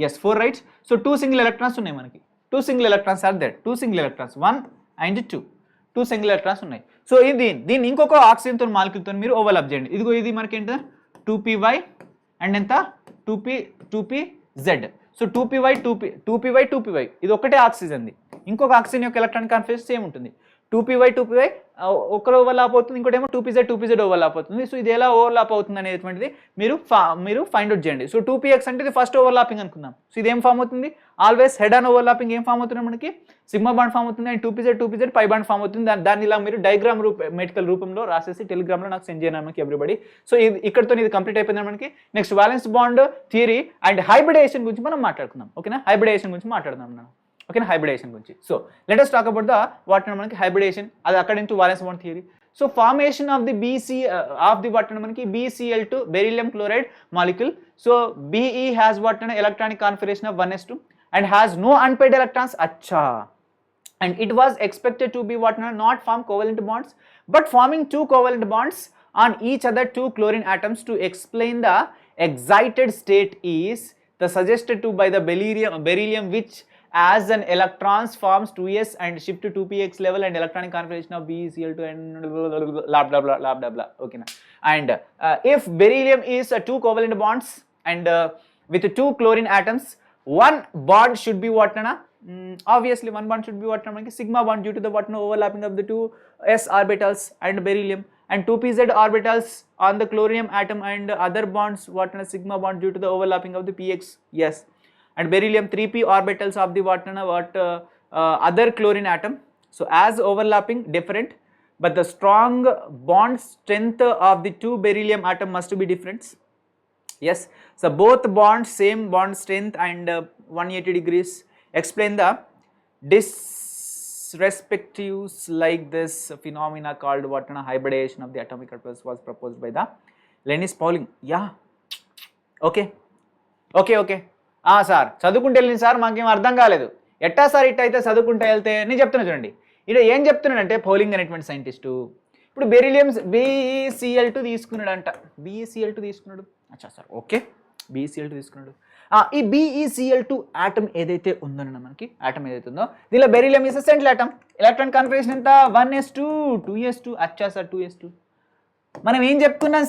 yes 4 right. So 2 single electrons ఉన్నాయి మనకి, 2 single electrons are there, 2 single electrons 1 and 2 single electrons ఉన్నాయి. సో దీన్ని ఇంకొక ఆక్సిజన్తో మాలిక్యూల్తో మీరు ఓవర్లాప్ చేయండి. ఇదిగో ఇది మనకి ఏంటి 2py అండ్ ఎంత 2pz. సో 2py ఇది ఒకటే ఆక్సిజన్ది, ఇంకొక ఆక్సిజన్ యొక్క ఎలక్ట్రానిక్ కాన్ఫిగరేషన్ సేమ్ ఉంటుంది. 2py ఒకరు ఓవర్లాప్ అవుతుంది, ఇంకోటి ఏమో 2pz ఓవర్లాప్ అవుతుంది. సో ఇది ఎలా ఓవర్లాప్ అవుతుంది అనేటువంటిది మీరు ఫైండ్ అవుట్ చేయండి. సో 2px అంటే ఇది ఫస్ట్ ఓవర్లాపింగ్ అనుకుందాం. సో ఇది ఏం ఫామ్ అవుతుంది, ఆల్వేస్ హెడ్ ఆన్ ఓవర్లాపింగ్ ఏం ఫామ్ అవుతుంది మనకి, సిగ్మా బాండ్ ఫామ్ అవుతుంది and 2pz pi bond form అవుతుంది. దాన్ని ఇలా మీరు డయాగ్రామ్ మెడికల్ రూపంలో రాసేసి టెలిగ్రామ్లో నాకు సెండ్ చేయండి మనకి ఎవ్రీబడి. సో ఇక్కడతో ఇది కంప్లీట్ అయిపోయింది మనకి. Next valence bond theory and hybridization గురించి మనం మాట్లాడుకుందాం, ఓకేనా? హైబ్రిడేషన్ గురించి మాట్లాడుకుందాం మనం, ఓకేనా? హైబ్రిడేషన్ గురించి. So let us talk about the what మనకి హైబ్రిడేషన్, అది according to valence bond theory. So formation of the what మనకి BCl2 beryllium chloride molecule. So BE has what electronic configuration of 1s2 and has no unpaired electrons. Acha. And it was expected to be what not form covalent bonds but forming 2 covalent bonds on each other 2 chlorine atoms. To explain the excited state is the suggested to by the beryllium which as an electrons forms 2s and shift to 2px level and electronic configuration of BeCl2 and blah blah blah blah blah blah, okay na? And if beryllium is 2 covalent bonds and with 2 chlorine atoms, one bond should be what na, obviously one bond should be what na, sigma bond due to the what na overlapping of the 2 s orbitals and beryllium and 2pz orbitals on the chlorine atom and other bonds what na sigma bond due to the overlapping of the px, yes, and beryllium 3p orbitals of the other chlorine atom. So as overlapping different but the strong bond strength of the 2 beryllium atom must be different, yes. So both bonds same bond strength and 180 degrees. Explain the disrespectives like this phenomena called what hybridation of the atomic orbitals was proposed by the Linus Pauling. Yeah, okay. Sir చదువుకుంటే వెళ్ళింది sir, మాకేం అర్థం కాలేదు. ఎట్టా sir ఇట్ట అయితే చదువుకుంటే వెళ్తే నేను చెప్తున్నా చూడండి. ఇక్కడ ఏం చెప్తున్నాడంటే పౌలింగ్ అనేటువంటి సైంటిస్టు ఇప్పుడు బెరిలియం BeCl2 తీసుకున్నాడంట, అచ్చా సార్ ఓకే, BeCl2 తీసుకున్నాడు. ఈ BeCl2 ఆటమ్ ఏదైతే ఉందో మనకి ఆటమ్ ఏదైతే ఉందో దీనిలో beryllium is central atom, electron configuration ఎంత 1s2 2s2, అచ్చా సార్ 2s2. మనం ఏం చెప్పుకున్నాం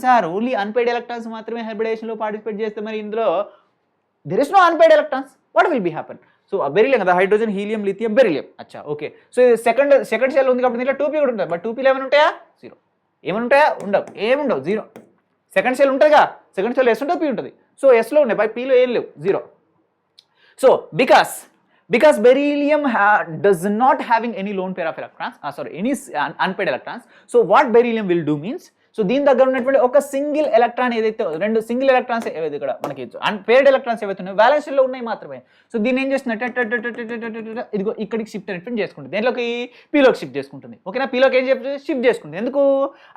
సార్, ఓన్లీ అన్పెయిడ్ ఎలక్ట్రాన్స్ మాత్రమే హైబ్రిడేషన్లో పార్టిసిపేట్ చేస్తే మరి ఇందులో there is no unpaired electrons, what will be happen? So beryllium కదా, హైడ్రోజన్ హీలియం లిథియం బెరిలియం, అచ్చా ఓకే. సో ఇది సెకండ్ సెల్ ఉంది కాబట్టి దీంట్లో 2p కూడా ఉంటుంది, బట్ 2pలో ఏమైనా ఉంటాయా? 0. ఏమైనా ఉంటాయా? ఏముండవు 0. సెకండ్ సెల్ ఉంటుందిగా, సెకండ్ సెల్ S ఉంటుంది P ఉంటుంది. సో Sలో ఉన్నాయి, బై Pలో ఏం లేవు 0. So because beryllium does not having any lone pair of electrons, any unpaired electrons. So what beryllium will do means, so దీని దగ్గర ఉన్నటువంటి ఒక సింగిల్ ఎలక్ట్రాన్ ఏదైతే, రెండు సింగిల్ ఎలక్ట్రాన్స్ ఏవైతే ఇక్కడ మనకి పేర్డ్ ఎలక్ట్రాన్స్ ఏవైతే ఉన్నాయో వ్యాలెన్స్ షెల్లో ఉన్నాయి మాత్రమే. సో దీన్ని ఏం చేస్తున్నట్టు ఇదిగో ఇక్కడికి షిఫ్ట్ అనేటువంటి చేసుకుంటుంది, దేంట్లోకి పీలోకి షిఫ్ట్ చేసుకుంటుంది. ఓకేనా, పీలోకి ఏం చెప్పి షిఫ్ట్ చేసుకుంటుంది. ఎందుకు?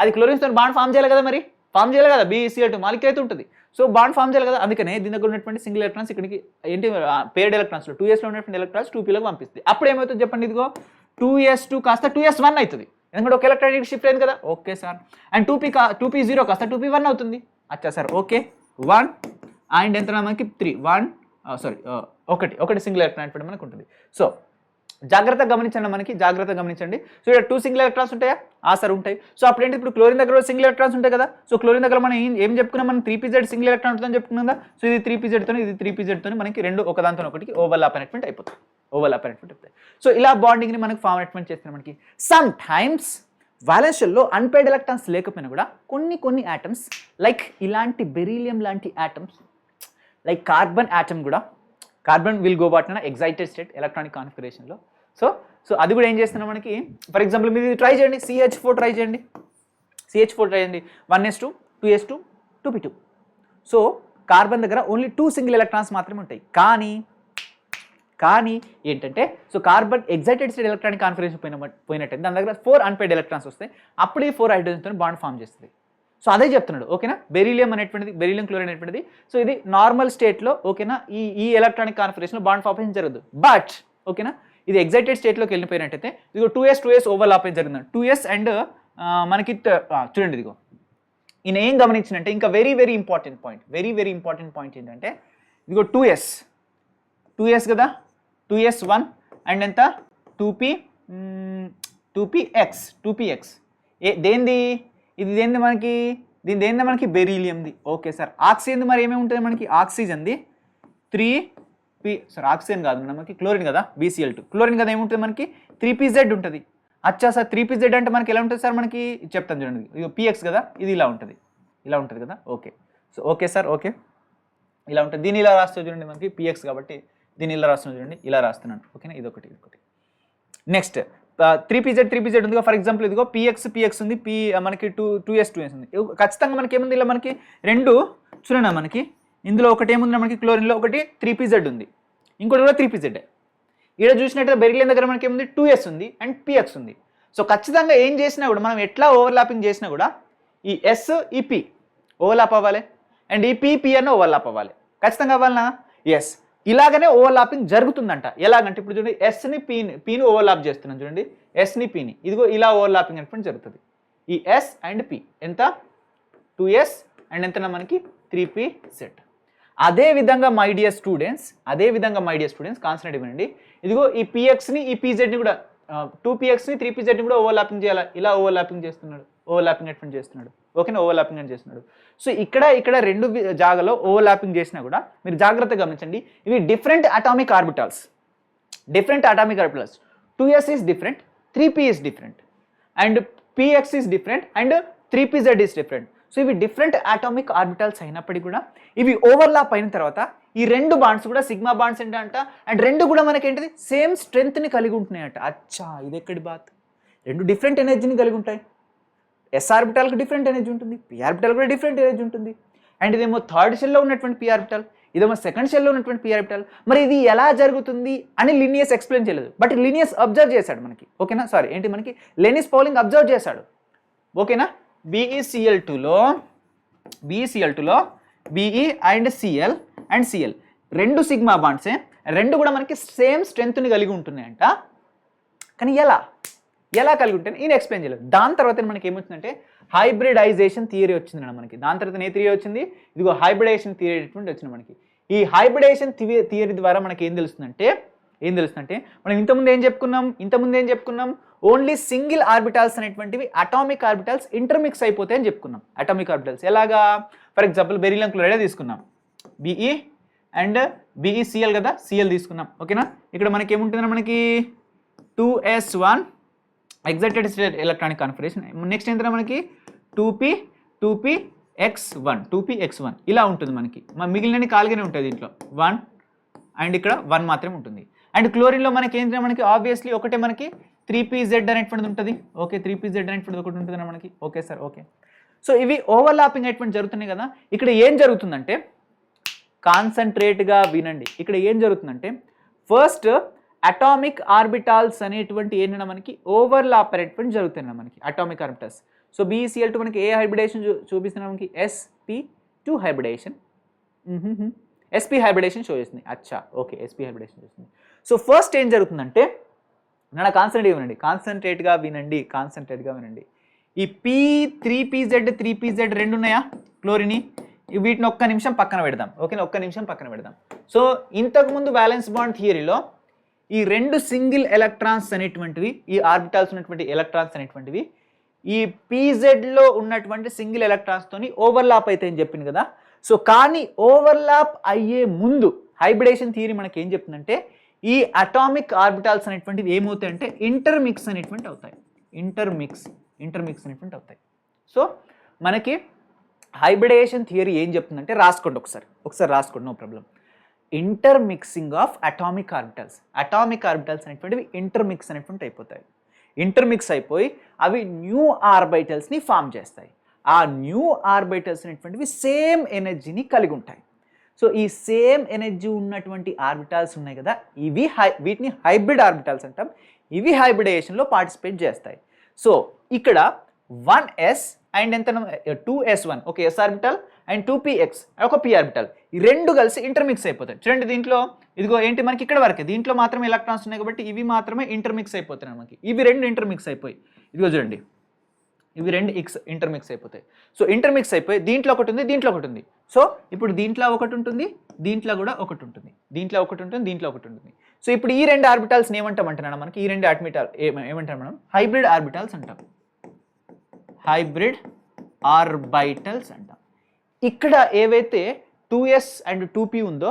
అది క్లోరిన్స్తో బాండ్ ఫామ్ చేయాలి కదా, మరి ఫామ్ చేయాలి కదా, BeCl2 మాలిక్యూల్ అయితే ఉంటుంది. సో బాండ్ ఫామ్ చేయాలి కదా, అందుకనే దీని దగ్గర ఉన్నటువంటి సింగిల్ ఎలక్ట్రాన్స్ ఇక్కడికి ఏంటి పేర్డ్ ఎలక్ట్రాన్స్లో 2sలో ఉన్నటువంటి ఎలక్ట్రాన్స్ 2pలోకి పంపిస్తుంది. అప్పుడు ఏమవుతుంది చెప్పండి, ఇదిగో 2s2 కాస్త 2s1 అవుతుంది, ఎందుకంటే ఒక ఎలక్ట్రాన్ షిఫ్ట్ అయింది కదా. Okay sir. అండ్ 2p0 కాస్త 2p1 అవుతుంది. అచ్చా సార్, ఓకే 1 అండ్ ఎంత మనకి 3 ఒకటి సింగిల్ ఎలక్ట్రాన్ మనకు ఉంటుంది. సో జాగ్రత్తగా గమనించండి. సో ఇక్కడ 2 సింగిల్ ఎలక్ట్రాన్స్ ఉంటాయా? సార్ ఉంటాయి. సో అప్పుడు ఏంటి, ఇప్పుడు క్లోరిన్ దగ్గర సింగిల్ ఎలక్ట్రాన్స్ ఉంటాయి కదా. సో క్లోరిన్ దగ్గర మనం ఏం చెప్పుకున్నాం, మనం 3pz సింగిల్ ఎలక్ట్రాన్ ఉంటుందని చెప్పుకున్నాం కదా. సో ఇది 3pz మనకి రెండు ఒకదాంతో ఒకటికి ఓవర్లాప్ అనేటువంటి అయిపోతుంది. సో ఇలా బాండింగ్ని మనకి ఫామ్ అనేటువంటి చేస్తున్నాం. మనకి సమ్ టైమ్స్ వ్యాలెన్స్ షెల్లో అన్పేర్డ్ ఎలక్ట్రాన్స్ లేకపోయినా కూడా కొన్ని ఆటమ్స్ లైక్ ఇలాంటి బెరీలియం లాంటి ఆటమ్స్, లైక్ కార్బన్ ఆటమ్ కూడా, carbon will go but excited state electronic కాన్ఫిగరేషన్లో. సో అది కూడా ఏం చేస్తున్నాం మనకి, ఫర్ ఎగ్జాంపుల్ మీరు ట్రై చేయండి, CH4 ట్రై చేయండి, 1s2 2s2 2p2. So carbon దగ్గర ఓన్లీ 2 సింగిల్ ఎలక్ట్రాన్స్ మాత్రమే ఉంటాయి. కానీ ఏంటంటే, so carbon excited state electronic configuration పోయినట్టయితే దాని దగ్గర 4 అన్పేర్డ్ ఎలక్ట్రాన్స్ వస్తాయి. అప్పుడు ఈ 4 హైడ్రోజన్తో బాండ్ ఫామ్ చేస్తుంది. సో అదే చెప్తున్నాడు. ఓకేనా, బెరీలియం క్లోరైడ్ అనేటువంటిది, సో ఇది నార్మల్ స్టేట్లో ఓకేనా ఈ ఎలక్ట్రానిక్ కాన్ఫిగరేషన్లో బాండ్ ఫార్మేషన్ జరగదు. బట్ ఓకేనా, ఇది ఎగ్జైటెడ్ స్టేట్లోకి వెళ్ళిపోయినట్టయితే ఇదిగో 2s ఓవర్లాప్ అయితే జరిగింది. 2s అండ్ మనకి చూడండి, ఇదిగో ఈయన ఏం గమనించినంటే ఇంకా వెరీ ఇంపార్టెంట్ పాయింట్ ఏంటంటే, ఇదిగో 2s కదా, 2s1 అండ్ ఎంత 2px ఇది దేంది మనకి, దేంది మనకి బెరీలియంది. Okay sir. ఆక్సిజన్ మరి ఏమేమి ఉంటుంది మనకి, ఆక్సిజన్ది 3p ఆక్సిజన్ కాదు మనకి క్లోరిన్ కదా, BeCl2 క్లోరిన్ కదా, ఏముంటుంది మనకి 3pz ఉంటుంది. అచ్చా సార్, 3pz అంటే మనకి ఎలా ఉంటుంది సార్, మనకి చెప్తాను చూడండి, ఇది px కదా, ఇది ఇలా ఉంటుంది కదా. Okay. So okay sir, okay ఇలా ఉంటుంది. దీన్ని ఇలా రాస్తూ చూడండి, మనకి px కాబట్టి దీన్ని ఇలా రాస్తున్నాను చూడండి, ఇలా రాస్తున్నాను. ఓకేనా, ఇదొకటి. నెక్స్ట్ 3pz ఉంది. ఫర్ ఎగ్జాంపుల్ ఇదిగో px ఉంది, మనకి 2s ఉంది. ఖచ్చితంగా మనకి ఏముంది, ఇలా మనకి రెండు చూడండి, మనకి ఇందులో ఒకటి ఏముంది మనకి క్లోరిన్లో, ఒకటి 3pz ఉంది, ఇంకోటి కూడా 3pz. ఇక్కడ చూసినట్టయితే బెరీలియం దగ్గర మనకి ఏముంది 2s ఉంది అండ్ px ఉంది. సో ఖచ్చితంగా ఏం చేసినా కూడా మనం ఎట్లా ఓవర్లాపింగ్ చేసినా కూడా ఈ s ఈ p ఓవర్లాప్ అవ్వాలి అండ్ ఈ p అన్న ఓవర్లాప్ అవ్వాలి. ఖచ్చితంగా అవ్వాలనా? ఎస్. ఇలాగనే ఓవర్లాపింగ్ జరుగుతుందంట. ఎలాగంటే ఇప్పుడు చూడండి, ఎస్ని పీని ఓవర్లాప్ చేస్తున్నాను చూడండి, ఎస్ని పీని, ఇదిగో ఇలా ఓవర్లాపింగ్ అనేటువంటి జరుగుతుంది. ఈ ఎస్ అండ్ పి ఎంత 2s అండ్ ఎంత మనకి 3pz. అదే విధంగా మై డియర్ స్టూడెంట్స్ కాన్సన్ట్రేట్ ఇవ్వండి. ఇదిగో ఈ pxని ఈ pzని కూడా 2pxని 3pzని కూడా ఓవర్లాపింగ్ చేయాలి. ఇలా ఓవర్లాపింగ్ అనేటువంటి చేస్తున్నాడు. ఓకేనా, ఓవర్లాపింగ్ అని చేస్తున్నాడు. సో ఇక్కడ రెండు జాగాలో ఓవర్లాపింగ్ చేసినా కూడా మీరు జాగ్రత్తగా గమనించండి, ఇవి different atomic orbitals. 2s is different, 3p is different and px is different and 3pz is different. So ఇవి డిఫరెంట్ అటామిక్ ఆర్బిటాల్స్ అయినప్పటికీ కూడా ఇవి ఓవర్లాప్ అయిన తర్వాత ఈ రెండు బాండ్స్ కూడా సిగ్మా బాండ్స్ ఏంటంట, అండ్ రెండు కూడా మనకి ఏంటిది సేమ్ స్ట్రెంగ్త్ని కలిగి ఉంటున్నాయంట. అచ్చా, ఇది ఎక్కడి బాత్, రెండు డిఫరెంట్ ఎనర్జీని కలిగి ఉంటాయి. s ఆర్బిటాల్కి డిఫరెంట్ ఎనర్జీ ఉంటుంది, p ఆర్బిటాల్ కూడా డిఫరెంట్ ఎనర్జీ ఉంటుంది. అండ్ ఇదేమో థర్డ్ షెల్లో ఉన్నటువంటి p ఆర్బిటాల్, ఇదేమో సెకండ్ షెల్లో ఉన్నటువంటి p ఆర్బిటాల్. మరి ఇది ఎలా జరుగుతుంది అని లినియస్ ఎక్స్ప్లెయిన్ చేయలేదు, బట్ లినియస్ అబ్జర్వ్ చేశాడు మనకి. ఓకేనా, సారీ ఏంటి మనకి లెనిస్ పౌలింగ్ అబ్జర్వ్ చేశాడు. ఓకేనా, BeCl2లో Be అండ్ Cl రెండు సిగ్మా బాండ్సే, రెండు కూడా మనకి సేమ్ స్ట్రెంగ్త్ని కలిగి ఉంటున్నాయంట. కానీ ఎలా కలిగి ఉంటాయి ఈయన ఎక్స్ప్లెయిన్ చేయలేదు. దాని తర్వాత మనకి ఏమొచ్చిందంటే హైబ్రిడైజేషన్ థియరీ వచ్చిందన్న మనకి. దాని తర్వాత ఏ థియరీ వచ్చింది, ఇదిగో హైబ్రిడేషన్ థియరీ అటువంటి వచ్చింది మనకి. ఈ హైబ్రిడేషన్ థియరీ ద్వారా మనకి ఏం తెలుస్తుందంటే మనం ఇంతకుముందు ఏం చెప్పుకున్నాం, ఓన్లీ సింగిల్ ఆర్బిటాల్స్ అనేటువంటివి అటామిక్ ఆర్బిటాల్స్ ఇంటర్మిక్స్ అయిపోతాయని చెప్పుకున్నాం. అటామిక్ ఆర్బిటాల్స్ ఎలాగా, ఫర్ ఎగ్జాంపుల్ బెరీలియం క్లోరైడ్ తీసుకున్నాం, Be అండ్ BeCl కదా, Cl తీసుకున్నాం. ఓకేనా, ఇక్కడ మనకి ఏముంటుందంటే మనకి 2s1 excited state electronic configuration. Next ఏంటంటే మనకి 2px1 ఇలా ఉంటుంది మనకి. మిగిలినవి ఖాళీగానే ఉంటుంది దీంట్లో 1 అండ్ ఇక్కడ 1 మాత్రమే ఉంటుంది. అండ్ క్లోరిన్లో మనకి ఏంటంటే మనకి ఆబ్వియస్లీ ఒకటే మనకి 3pz అనేటువంటిది ఉంటుంది. ఓకే, 3pz అనేటువంటిది ఒకటి ఉంటుంది మనకి. Okay sir, okay. సో ఇవి ఓవర్లాపింగ్ అయ్యేటువంటి జరుగుతున్నాయి కదా. ఇక్కడ ఏం జరుగుతుందంటే కాన్సన్ట్రేట్గా వినండి. ఇక్కడ ఏం జరుగుతుందంటే ఫస్ట్ అటామిక్ ఆర్బిటాల్స్ అనేటువంటి ఏంటంటే మనకి ఓవర్లాప్ అనేటువంటి జరుగుతున్నాయి మనకి అటామిక్ ఆర్బిటాల్స్. సో BeCl2 మనకి ఏ హైబ్రిడేషన్ చూపిస్తున్నాం మనకి sp2 hybridisation. sp hybridisation show చేస్తుంది. అచ్చా ఓకే, sp హైబ్రిడేషన్ చేస్తుంది. సో ఫస్ట్ ఏం జరుగుతుందంటే నా కాన్సన్ట్రేట్గా వినండి. ఈ P3PZ 3PZ రెండు ఉన్నాయా క్లోరిని, వీటిని ఒక్క నిమిషం పక్కన పెడదాం. ఓకేనా, ఒక్క నిమిషం పక్కన పెడదాం. సో ఇంతకుముందు బ్యాలెన్స్ బాండ్ థియరీలో ఈ రెండు సింగిల్ ఎలక్ట్రాన్స్ అనేటువంటివి, ఈ ఆర్బిటాల్స్ ఉన్నటువంటి ఎలక్ట్రాన్స్ అనేటువంటివి ఈ PZలో ఉన్నటువంటి సింగిల్ ఎలక్ట్రాన్స్తోని ఓవర్లాప్ అయితే అని చెప్పింది కదా. సో కానీ ఓవర్లాప్ అయ్యే ముందు హైబ్రిడేషన్ థియరీ మనకి ఏం చెప్తుందంటే ఈ అటామిక్ ఆర్బిటాల్స్ అనేటువంటివి ఏమవుతాయంటే ఇంటర్మిక్స్ అనేటువంటి అవుతాయి. ఇంటర్మిక్స్ అనేటువంటి అవుతాయి. సో మనకి హైబ్రిడేషన్ థియరీ ఏం చెప్తుందంటే రాసుకోండి ఒకసారి రాసుకోండి, no problem. Intermixing of atomic orbitals అనేటువంటివి ఇంటర్మిక్స్ అనేటువంటి అయిపోతాయి. ఇంటర్మిక్స్ అయిపోయి అవి న్యూ ఆర్బిటల్స్ని ఫామ్ చేస్తాయి. ఆ న్యూ ఆర్బిటల్స్ అనేటువంటివి సేమ్ ఎనర్జీని కలిగి ఉంటాయి. సో ఈ సేమ్ ఎనర్జీ ఉన్నటువంటి ఆర్బిటాల్స్ ఉన్నాయి కదా, వీటిని హైబ్రిడ్ ఆర్బిటాల్స్ అంటాం. ఇవి హైబ్రిడేషన్లో పార్టిసిపేట్ చేస్తాయి. సో ఇక్కడ 1s అండ్ ఎంత 2s1 ఒక s ఆర్బిటల్ అండ్ 2px ఒక p ఆర్బిటల్, ఈ రెండు కలిసి ఇంటర్మిక్స్ అయిపోతాయి. చూడండి దీంట్లో ఇదిగో ఏంటి మనకి ఇక్కడ వరకే, దీంట్లో మాత్రమే ఎలక్ట్రాన్స్ ఉన్నాయి కాబట్టి ఇవి మాత్రమే ఇంటర్మిక్స్ అయిపోతాయి మనకి. ఇవి రెండు ఇంటర్మిక్స్ అయిపోయి ఇదిగో చూడండి ఇవి రెండు ఇంటర్మిక్స్ అయిపోతాయి. సో ఇంటర్మిక్స్ అయిపోయి దీంట్లో ఒకటి ఉంది, దీంట్లో ఒకటి ఉంది. సో ఇప్పుడు దీంట్లో ఒకటి ఉంటుంది, దీంట్లో కూడా ఒకటి ఉంటుంది, దీంట్లో ఒకటి ఉంటుంది, దీంట్లో ఒకటి ఉంటుంది. సో ఇప్పుడు ఈ రెండు ఆర్బిటాల్స్ ఏమంటాం అంటున్నాను మనకి, ఈ రెండు ఆర్బిటాల్ ఏమంటాం మనం హైబ్రిడ్ ఆర్బిటాల్స్ అంటాం. హైబ్రిడ్ ఆర్బిటల్స్ అంటాం. ఇక్కడ ఏవైతే 2s అండ్ 2p ఉందో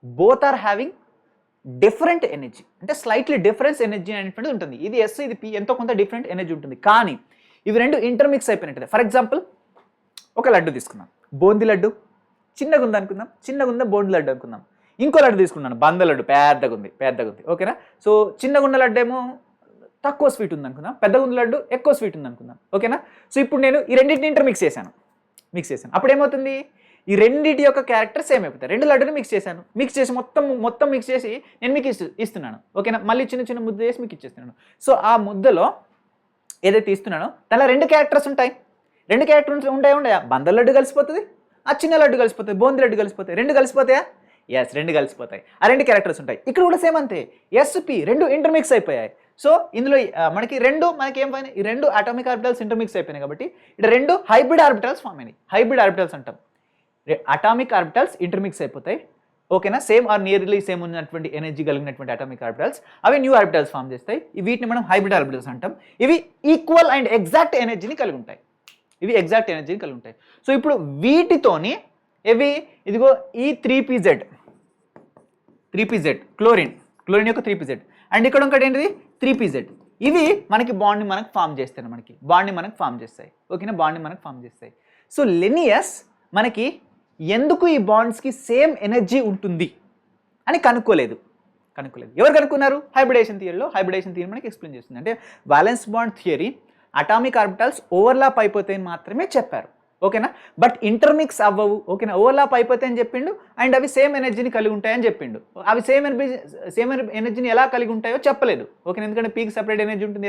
both are having different energy, అంటే స్లైట్లీ డిఫరెన్స్ ఎనర్జీ అనేటువంటిది ఉంటుంది. ఇది s ఇది p, ఎంతో కొంత డిఫరెంట్ ఎనర్జీ ఉంటుంది. కానీ ఇవి రెండు ఇంటర్మిక్స్ అయిపోయినట్టు. ఫర్ ఎగ్జాంపుల్ ఒక లడ్డు తీసుకున్నాం, బూందీ లడ్డు చిన్నగా ఉంది అనుకుందాం, చిన్నగా ఉందా బూందీ లడ్డు అనుకుందాం. ఇంకో లడ్డు తీసుకున్నాను, బంద లడ్డు పెద్దగా ఉంది. ఓకేనా. సో చిన్నగా ఉన్న లడ్డు ఏమో తక్కువ స్వీట్ ఉంది అనుకుందాం, పెద్దగా ఉన్న లడ్డు ఎక్కువ స్వీట్ ఉంది అనుకుందాం. ఓకేనా. సో ఇప్పుడు నేను ఈ రెండింటిని ఇంటర్మిక్స్ చేశాను. అప్పుడు ఏమవుతుంది, ఈ రెండింటి యొక్క క్యారెక్టర్ సేమ్ అయిపోతాయి. రెండు లడ్డుని మిక్స్ చేసి మొత్తం మిక్స్ చేసి నేను మీకు ఇస్తున్నాను. ఓకేనా. మళ్ళీ చిన్న ముద్ద చేసి మీకు ఇచ్చేస్తున్నాను. సో ఆ ముద్దలో ఏదైతే ఇస్తున్నానో దానిలో రెండు క్యారెక్టర్స్ ఉంటాయి. రెండు క్యారెక్టర్స్ ఉంటాయా, బందర్ లడ్డు కలిసిపోతుంది, ఆ చిన్న లడ్డు కలిసిపోతుంది, బూందీ లడ్డు కలిసిపోతాయి. రెండు కలిసిపోతాయా, ఎస్ రెండు కలిసిపోతాయి. ఆ రెండు క్యారెక్టర్స్ ఉంటాయి. ఇక్కడ కూడా సేమ్ అంతే, SP రెండు ఇంటర్మిక్స్ అయిపోయాయి. సో ఇందులో మనకి ఏం పైన ఈ రెండు అటామిక్ ఆర్బిటల్స్ ఇంటర్మిక్స్ అయిపోయినాయి కాబట్టి ఇక్కడ రెండు హైబ్రిడ్ ఆర్బిటల్స్ ఫామ్ అయినాయి. హైబ్రిడ్ ఆర్బిటల్స్ అంటాం. అటామిక్ ఆర్బిటల్స్ ఇంటర్మిక్స్ అయిపోతాయి. ఓకేనా. సేమ్ ఆర్ నియర్లీ సేమ్ ఉన్నటువంటి ఎనర్జీ కలిగినటువంటి అటామిక్ ఆర్బిటల్స్ అవి న్యూ ఆర్బిటల్స్ ఫామ్ చేస్తాయి. వీటిని మనం హైబ్రిడ్ ఆర్బిటల్స్ అంటాం. ఇవి ఈక్వల్ అండ్ ఎగ్జాక్ట్ ఎనర్జీని కలిగి ఉంటాయి. సో ఇప్పుడు వీటితోని ఇదిగో ఈ 3pz క్లోరిన్ యొక్క 3pz అండ్ ఇక్కడ ఒకటి ఏంటిది 3pz. ఇవి మనకి బాండ్ని మనకు ఫామ్ చేస్తాయి. ఓకేనా, బాండ్ని మనకు ఫామ్ చేస్తాయి. సో లెనియస్ మనకి ఎందుకు ఈ బాండ్స్కి సేమ్ ఎనర్జీ ఉంటుంది అని కనుక్కోలేదు. ఎవరు కనుక్కున్నారు, హైబ్రిడేషన్ థియరీ మనకి ఎక్స్ప్లెయిన్ చేస్తుంది. అంటే valence bond theory atomic orbitals overlap అయిపోతాయని మాత్రమే చెప్పారు. ఓకేనా. బట్ ఇంటర్మిక్స్ అవ్వవు. ఓకేనా. ఓవర్లాప్ అయిపోతాయి అని చెప్పిండు అండ్ అవి సేమ్ ఎనర్జీని కలిగి ఉంటాయని చెప్పిండు. అవి సేమ్ ఎనర్జీని ఎలా కలిగి ఉంటాయో చెప్పలేదు. ఓకేనా. ఎందుకంటే పీకి సపరేట్ ఎనర్జీ ఉంటుంది,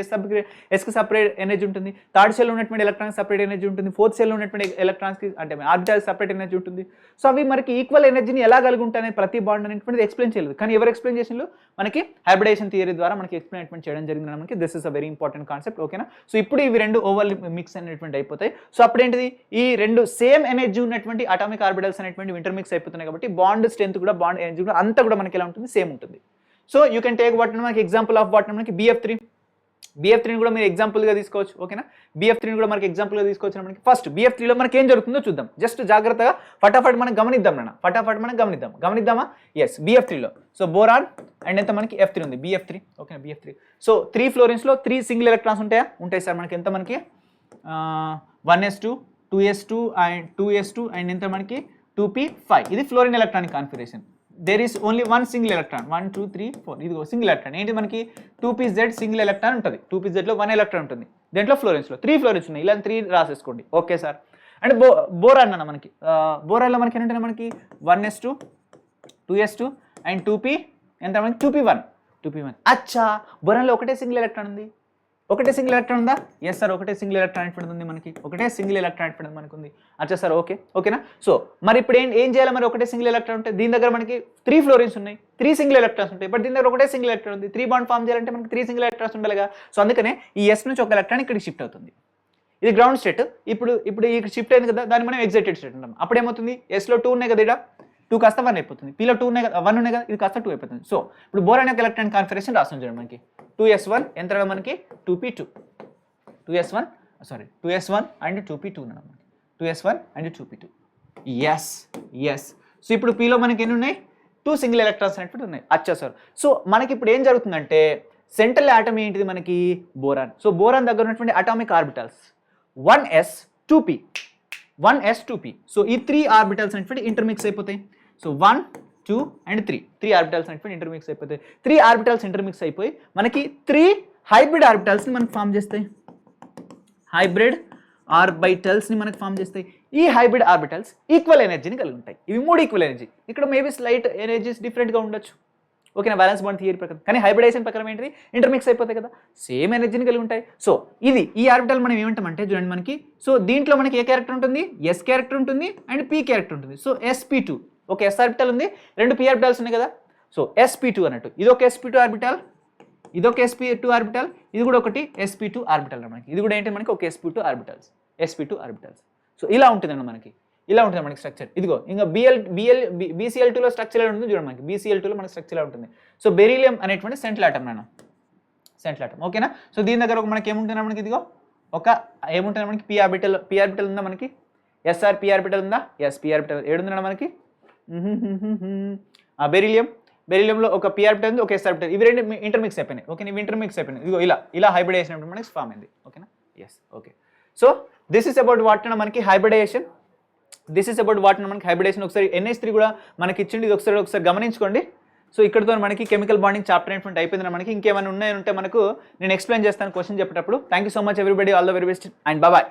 ఎస్కి సపరేట్ ఎనర్జీ ఉంటుంది, థర్డ్ సెల్ ఉన్నటువంటి ఎలక్ట్రాన్స్ సపరేట్ ఎనర్జీ ఉంటుంది, ఫోర్త్ సెల్ ఉన్నటువంటి ఎలక్ట్రాన్స్కి అంటే ఆర్బిటల్ సపరేట్ ఎనర్జీ ఉంటుంది. సో అవి మనకి ఈక్వల్ ఎనర్జీని ఎలా కలిగి ఉంటాయని ప్రతి బాండ్ అనేటువంటిది ఎక్స్ప్లెయిన్ చేయలేదు. కానీ ఎవరు ఎక్స్ప్లెయిన్ చేసిండ్రు, మనకి హైబ్రిడేషన్ థియరీ ద్వారా మనకి ఎక్స్ప్లెయిన్ చేయడం జరిగింది. మనకి this is a very important concept. ఓకేనా. సో ఇప్పుడు ఇవి రెండు ఓవర్ మిక్స్ అనేటువంటి అయిపోతాయి. సో అప్పుడేంటిది, ఈ రెండు సేమ్ ఎనర్జీ ఉన్నటువంటి అటామిక్ ఆర్బిటల్స్ అనేటువంటి ఇంటర్మిక్స్ అయిపోతున్నాయి కాబట్టి బాండ్ స్ట్రెంత్ కూడా బాండ్ ఎనర్జీ కూడా అంతా కూడా మనకి ఎలా ఉంటుంది, సేమ్ ఉంటుంది. So you can take what మనకి ఎగ్జాంపుల్ ఆఫ్ వాట్ మనకి BF3 కూడా మీరు ఎగ్జాంపుల్గా తీసుకోవచ్చు. ఓకేనా. BF3 కూడా మనకి ఎగ్జాంపుల్గా తీసుకోవచ్చు. మనకి ఫస్ట్ BF3లో మనకి ఏం జరుగుతుందో చూద్దాం. జస్ట్ జాగ్రత్తగా ఫటాఫట్ మనం గమనిద్దామా. ఎస్ BF3లో సో బోరాన్ అండ్ ఎంత మనకి F3 ఉంది, BF3. ఓకేనా, BF3. సో 3 ఫ్లోరిన్స్లో 3 సింగిల్ ఎలక్ట్రాన్స్ ఉంటాయి సార్. మనకి ఎంత మనకి 1s2 2s2 and 2s2 and ఎంత మనకి 2p5. ఇది fluorine electronic configuration. There is only one single electron, 1 2 3 4 ఇది సింగిల్ ఎలక్ట్రాన్. ఏంటి మనకి 2pz సింగిల్ ఎలక్ట్రాన్ ఉంటుంది. 2pzలో 1 ఎలక్ట్రాన్ ఉంటుంది. దీంట్లో ఫ్లోరిన్స్లో 3 ఫ్లోరిన్స్ ఉన్నాయి. ఇలా 3 రాసేసుకోండి. Okay sir. అండ్ బోరాన్ అన్న మనకి బోరాన్లో మనకి ఏంటంటే మనకి 1s2 2s2 అండ్ 2p ఎంత మనకి 2p1 అచ్చా బోరాన్లో ఒకటే సింగిల్ ఎలక్ట్రాన్ ఉంది, ఒకటే సింగిల్ ఎలక్ట్రాన్ ఉందా? ఎస్ సార్ ఒకటే సింగిల్ ఎలక్ట్రాన్ ఎట్లా ఉంది మనకి, ఒకటే సింగిల్ ఎలక్ట్రాన్ ఎట్లా మనకు ఉంది. అచ్చా సార్ ఓకేనా. సో మరి ఇప్పుడు ఏం చేయాలి, మరి ఒకటే సింగిల్ ఎలక్ట్రాన్ ఉంటే దీని దగ్గర మనకి 3 ఫ్లోరిన్స్ ఉన్నాయి, 3 సింగిల్ ఎలక్ట్రాన్స్ ఉంటాయి, బట్ దీని దగ్గర ఒకటే సింగిల్ ఎలక్ట్రాన్ ఉంది. 3 బాండ్ ఫామ్ చేయాలంటే మనకి 3 సింగిల్ ఎలక్ట్రాన్స్ ఉండాలిగా. సో అందుకనే ఈ ఎస్ నుంచి ఒక ఎలక్ట్రాన్ ఇక్కడికి షిఫ్ట్ అవుతుంది. ఇది గ్రౌండ్ స్టేట్. ఇప్పుడు ఇక్కడ షిఫ్ట్ అయింది కదా, దాన్ని మనం ఎగ్జైటెడ్ స్టేట్ అంటాం. అప్పుడు ఏమవుతుంది, ఎస్లో 2 ఉన్నాయి కదా, ఇక్కడ 2 కాస్త 1 అయిపోతుంది, పీలో 2 ఉన్నాయి కదా, 1 ఉన్నాయి కదా, ఇది కాస్త 2 అయిపోతుంది. సో ఇప్పుడు బోరాన్ యొక్క ఎలక్ట్రాన్ కాన్ఫిగరేషన్ రాస్తుంది చూడండి మనకి 2s1 ఎంత మనకి 2p2 2s1 అండ్ 2p2 ఉన్నాడు మనకి 2s1 and 2p2. Yes. So ఇప్పుడు పీలో మనకి ఎన్ని ఉన్నాయి, 2 సింగిల్ ఎలక్ట్రాన్స్ అనేవి ఉన్నాయి. అచ్చా సార్. సో మనకి ఇప్పుడు ఏం జరుగుతుందంటే సెంట్రల్ ఆటమ్ ఏంటిది మనకి బోరాన్. సో బోరాన్ దగ్గర ఉన్నటువంటి atomic orbitals 1s 2p. So ఈ 3 ఆర్బిటల్స్ అనేవి ఇంటర్మిక్స్ అయిపోతాయి. సో 1 2 అండ్ 3 ఆర్బిటల్స్ అనేవి ఇంటర్మిక్స్ అయిపోతాయి. 3 ఆర్బిటల్స్ ఇంటర్మిక్స్ అయిపోయి మనకి 3 హైబ్రిడ్ ఆర్బిటల్స్ని మనకు ఫామ్ చేస్తాయి. హైబ్రిడ్ ఆర్బిటల్స్ని మనకు ఫామ్ చేస్తాయి. ఈ హైబ్రిడ్ ఆర్బిటల్స్ ఈక్వల్ ఎనర్జీని కలిగి ఉంటాయి. ఇవి 3 ఈక్వల్ ఎనర్జీ. ఇక్కడ మేబీ స్లైట్ ఎనర్జీస్ డిఫరెంట్గా ఉండొచ్చు, ఓకేనా, బ్యాలెన్స్ బాండ్ థియరీ ప్రకారం. కానీ హైబ్రిడైజేషన్ ప్రకారం ఏంటిది, ఇంటర్మిక్స్ అయిపోతాయి కదా, సేమ్ ఎనర్జీని కలిగి ఉంటాయి. సో ఈ ఆర్బిటల్ మనం ఏమంటామంటే చూడండి మనకి, సో దీంట్లో మనకి ఏ క్యారెక్టర్ ఉంటుంది, ఎస్ క్యారెక్టర్ ఉంటుంది అండ్ పీ క్యారెక్టర్ ఉంటుంది. సో sp2 ఒక ఎస్ ఆర్బిటల్ ఉంది, 2 p ఆర్బిటల్స్ ఉన్నాయి కదా. సో sp2 అన్నట్టు ఇది ఒక sp2 ఆర్బిటల్, ఇది ఒక sp2 ఆర్బిటల్, ఇది కూడా ఒకటి sp2 ఆర్బిటల్ మనకి. ఇది కూడా ఏంటి మనకి ఒక sp2 ఆర్బిటల్స్. సో ఇలా ఉంటుందండి మనకి, ఇలా ఉంటుంది మనకి స్ట్రక్చర్. ఇదిగో ఇంకా BCl2లో స్ట్రక్చర్ ఎలా ఉంటుంది చూడండి మనకి, BCl2లో మనకి స్ట్రక్చర్ ఎలా ఉంటుంది. సో బెరీలియం అనేటువంటి సెంట్రల్ ఆటమ్, ఓకేనా. సో దీని దగ్గర మనకి ఏముంటుంది మనకి, ఇదిగో ఒక ఏముంటుంది మనకి p ఆర్బిటల్ ఉందా మనకి, SR p ఆర్బిటల్ ఉందా, ఎస్ p ఆర్బిటల్ ఏడుందా మనకి. బెరీలియంలో ఒక p ఆర్బిటల్ ఉంది, ఒక s ఆర్బిటల్, ఇవి రెండు ఇంటర్మిక్స్ అయిపోయినాయి. ఓకే, ఇవి ఇంటర్మిక్స్ అయిపోయినాయి. ఇదిగో ఇలా హైబ్రిడైజేషన్ అయినప్పుడు మనకి ఫామ్ అయింది. ఓకేనా, yes okay. So this is about what మనకి హైబ్రిడైజేషన్. ఒకసారి NH3 కూడా మనకి ఇచ్చింది, ఇది ఒకసారి గమనించుకోండి. సో ఇక్కడతో మనకి కెమికల్ బాండింగ్ చాప్టర్ అనేటువంటి అయిపోయింది. మనకి ఇంకేమైనా ఉన్నాయంటే మనకు నేను ఎక్స్ప్లెయిన్ చేస్తాను క్వశ్చన్ చెప్పేటప్పుడు. Thank you so much everybody, all the very best and bye.